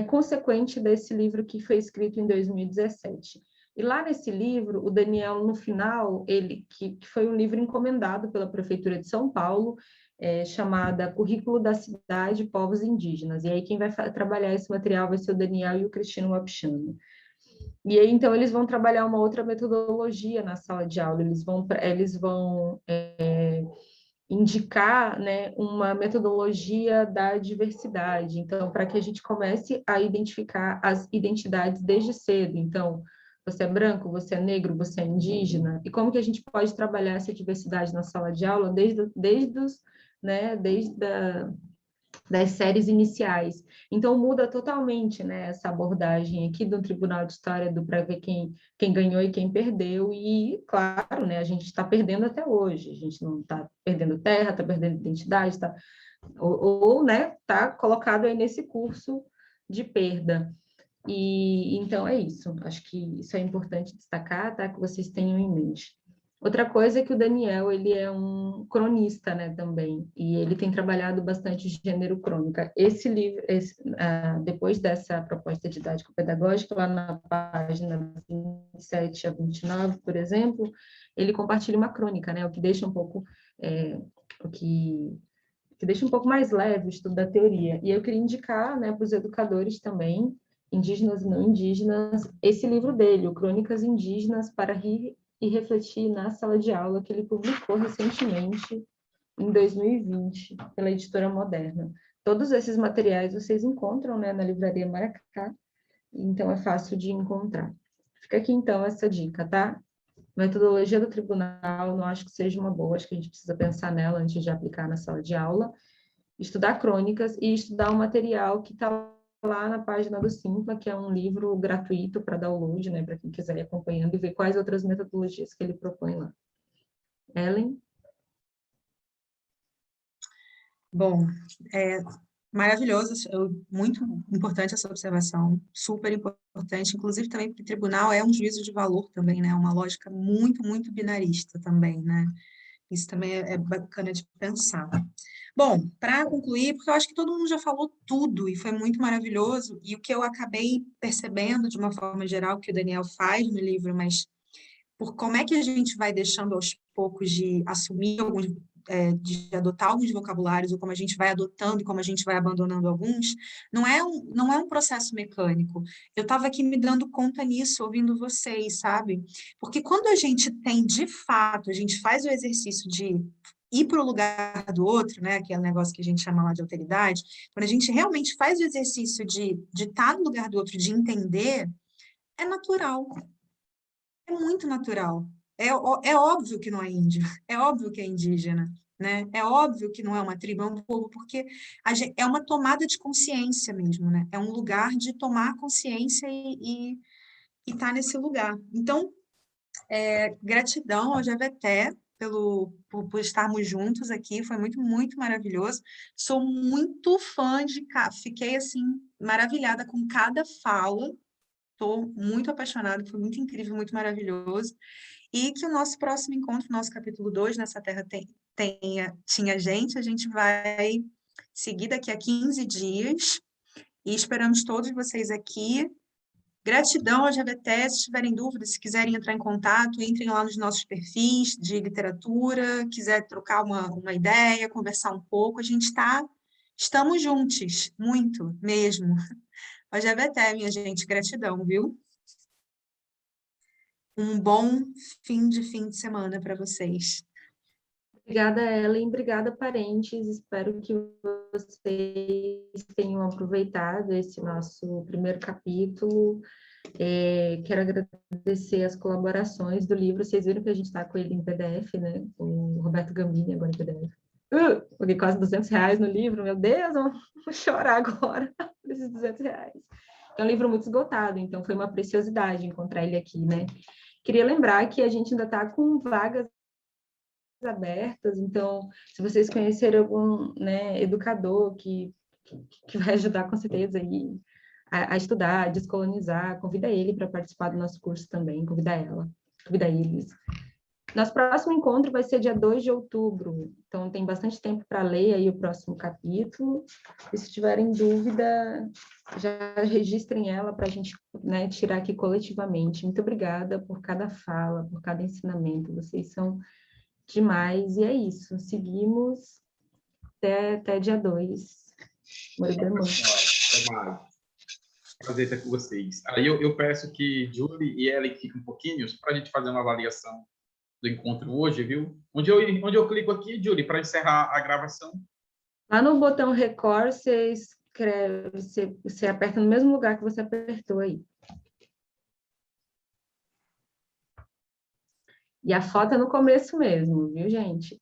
consequente desse livro que foi escrito em 2017. E lá nesse livro, o Daniel, no final, que foi um livro encomendado pela Prefeitura de São Paulo, chamada Currículo da Cidade e Povos Indígenas. E aí quem vai trabalhar esse material vai ser o Daniel e o Cristino Wapchana. E aí, então, eles vão trabalhar uma outra metodologia na sala de aula, eles vão indicar, né, uma metodologia da diversidade, então, para que a gente comece a identificar as identidades desde cedo. Então, você é branco, você é negro, você é indígena, e como que a gente pode trabalhar essa diversidade na sala de aula das séries iniciais. Então, muda totalmente, né, essa abordagem aqui do Tribunal de História, para ver quem ganhou e quem perdeu, e, claro, né, a gente está perdendo até hoje, a gente não está perdendo terra, está perdendo identidade, né, está colocado aí nesse curso de perda. E então é isso, acho que isso é importante destacar, tá, que vocês tenham em mente. Outra coisa é que o Daniel, ele é um cronista, né, também, e ele tem trabalhado bastante o gênero crônica. Esse livro, depois dessa proposta didático-pedagógica, lá na página 27 a 29, por exemplo, ele compartilha uma crônica, né, o que deixa um pouco, o que deixa um pouco mais leve o estudo da teoria. E eu queria indicar, né, para os educadores também, indígenas e não indígenas, esse livro dele, o Crônicas Indígenas para Rir e Refletir na Sala de Aula, que ele publicou recentemente, em 2020, pela Editora Moderna. Todos esses materiais vocês encontram, né, na Livraria Maracá, então é fácil de encontrar. Fica aqui, então, essa dica, tá? Metodologia do tribunal, não acho que seja uma boa, acho que a gente precisa pensar nela antes de aplicar na sala de aula. Estudar crônicas e estudar o material que está lá na página do Simpla, que é um livro gratuito para download, né, para quem quiser ir acompanhando e ver quais outras metodologias que ele propõe lá. Ellen? Bom, maravilhoso, muito importante essa observação, super importante, inclusive também porque o tribunal é um juízo de valor também, né, uma lógica muito, muito binarista também, né, isso também é bacana de pensar. Bom, para concluir, porque eu acho que todo mundo já falou tudo e foi muito maravilhoso, e o que eu acabei percebendo de uma forma geral que o Daniel faz no livro, mas por como é que a gente vai deixando aos poucos de assumir alguns, de adotar alguns vocabulários, ou como a gente vai adotando e como a gente vai abandonando alguns, não é um processo mecânico. Eu estava aqui me dando conta nisso, ouvindo vocês, sabe? Porque quando a gente tem, de fato, a gente faz o exercício de ir para o lugar do outro, né, aquele negócio que a gente chama lá de alteridade, quando a gente realmente faz o exercício de estar no lugar do outro, de entender, é natural. É muito natural. É óbvio que não é índio, é óbvio que é indígena, né? É óbvio que não é uma tribo, é um povo, porque é uma tomada de consciência mesmo, né? É um lugar de tomar consciência e estar nesse lugar. Então, gratidão ao GVT por estarmos juntos aqui, foi muito, muito maravilhoso. Sou muito fã fiquei assim, maravilhada com cada fala. Estou muito apaixonada, foi muito incrível, muito maravilhoso. E que o nosso próximo encontro, nosso capítulo 2, Nessa Terra Tinha Gente, a gente vai seguir daqui a 15 dias. E esperamos todos vocês aqui. Gratidão ao GBT, se tiverem dúvidas, se quiserem entrar em contato, entrem lá nos nossos perfis de literatura, quiser trocar uma ideia, conversar um pouco, estamos juntos, muito mesmo. Hoje é Beté, minha gente, gratidão, viu? Um bom fim de semana para vocês. Obrigada, Ellen, obrigada, parentes, espero que vocês tenham aproveitado esse nosso primeiro capítulo. Quero agradecer as colaborações do livro, vocês viram que a gente está com ele em PDF, né? O Roberto Gambini agora em PDF. Paguei quase R$200 no livro, meu Deus, vou chorar agora por esses R$200. É um livro muito esgotado, então foi uma preciosidade encontrar ele aqui, né? Queria lembrar que a gente ainda está com vagas abertas, então, se vocês conhecerem algum, né, educador que vai ajudar com certeza aí a estudar, a descolonizar, convida ele para participar do nosso curso também, convida eles. Nosso próximo encontro vai ser dia 2 de outubro, então tem bastante tempo para ler aí o próximo capítulo, e se tiverem dúvida, já registrem ela para a gente, né, tirar aqui coletivamente. Muito obrigada por cada fala, por cada ensinamento, vocês são demais, e é isso, seguimos até dia 2. Muito bem, Até mais. Prazer estar com vocês. Aí eu peço que Julie e Ellen fiquem um pouquinho para a gente fazer uma avaliação do encontro hoje, viu? Onde eu clico aqui, Julie, para encerrar a gravação? Lá no botão Record, você escreve, você aperta no mesmo lugar que você apertou aí. E a foto é no começo mesmo, viu, gente?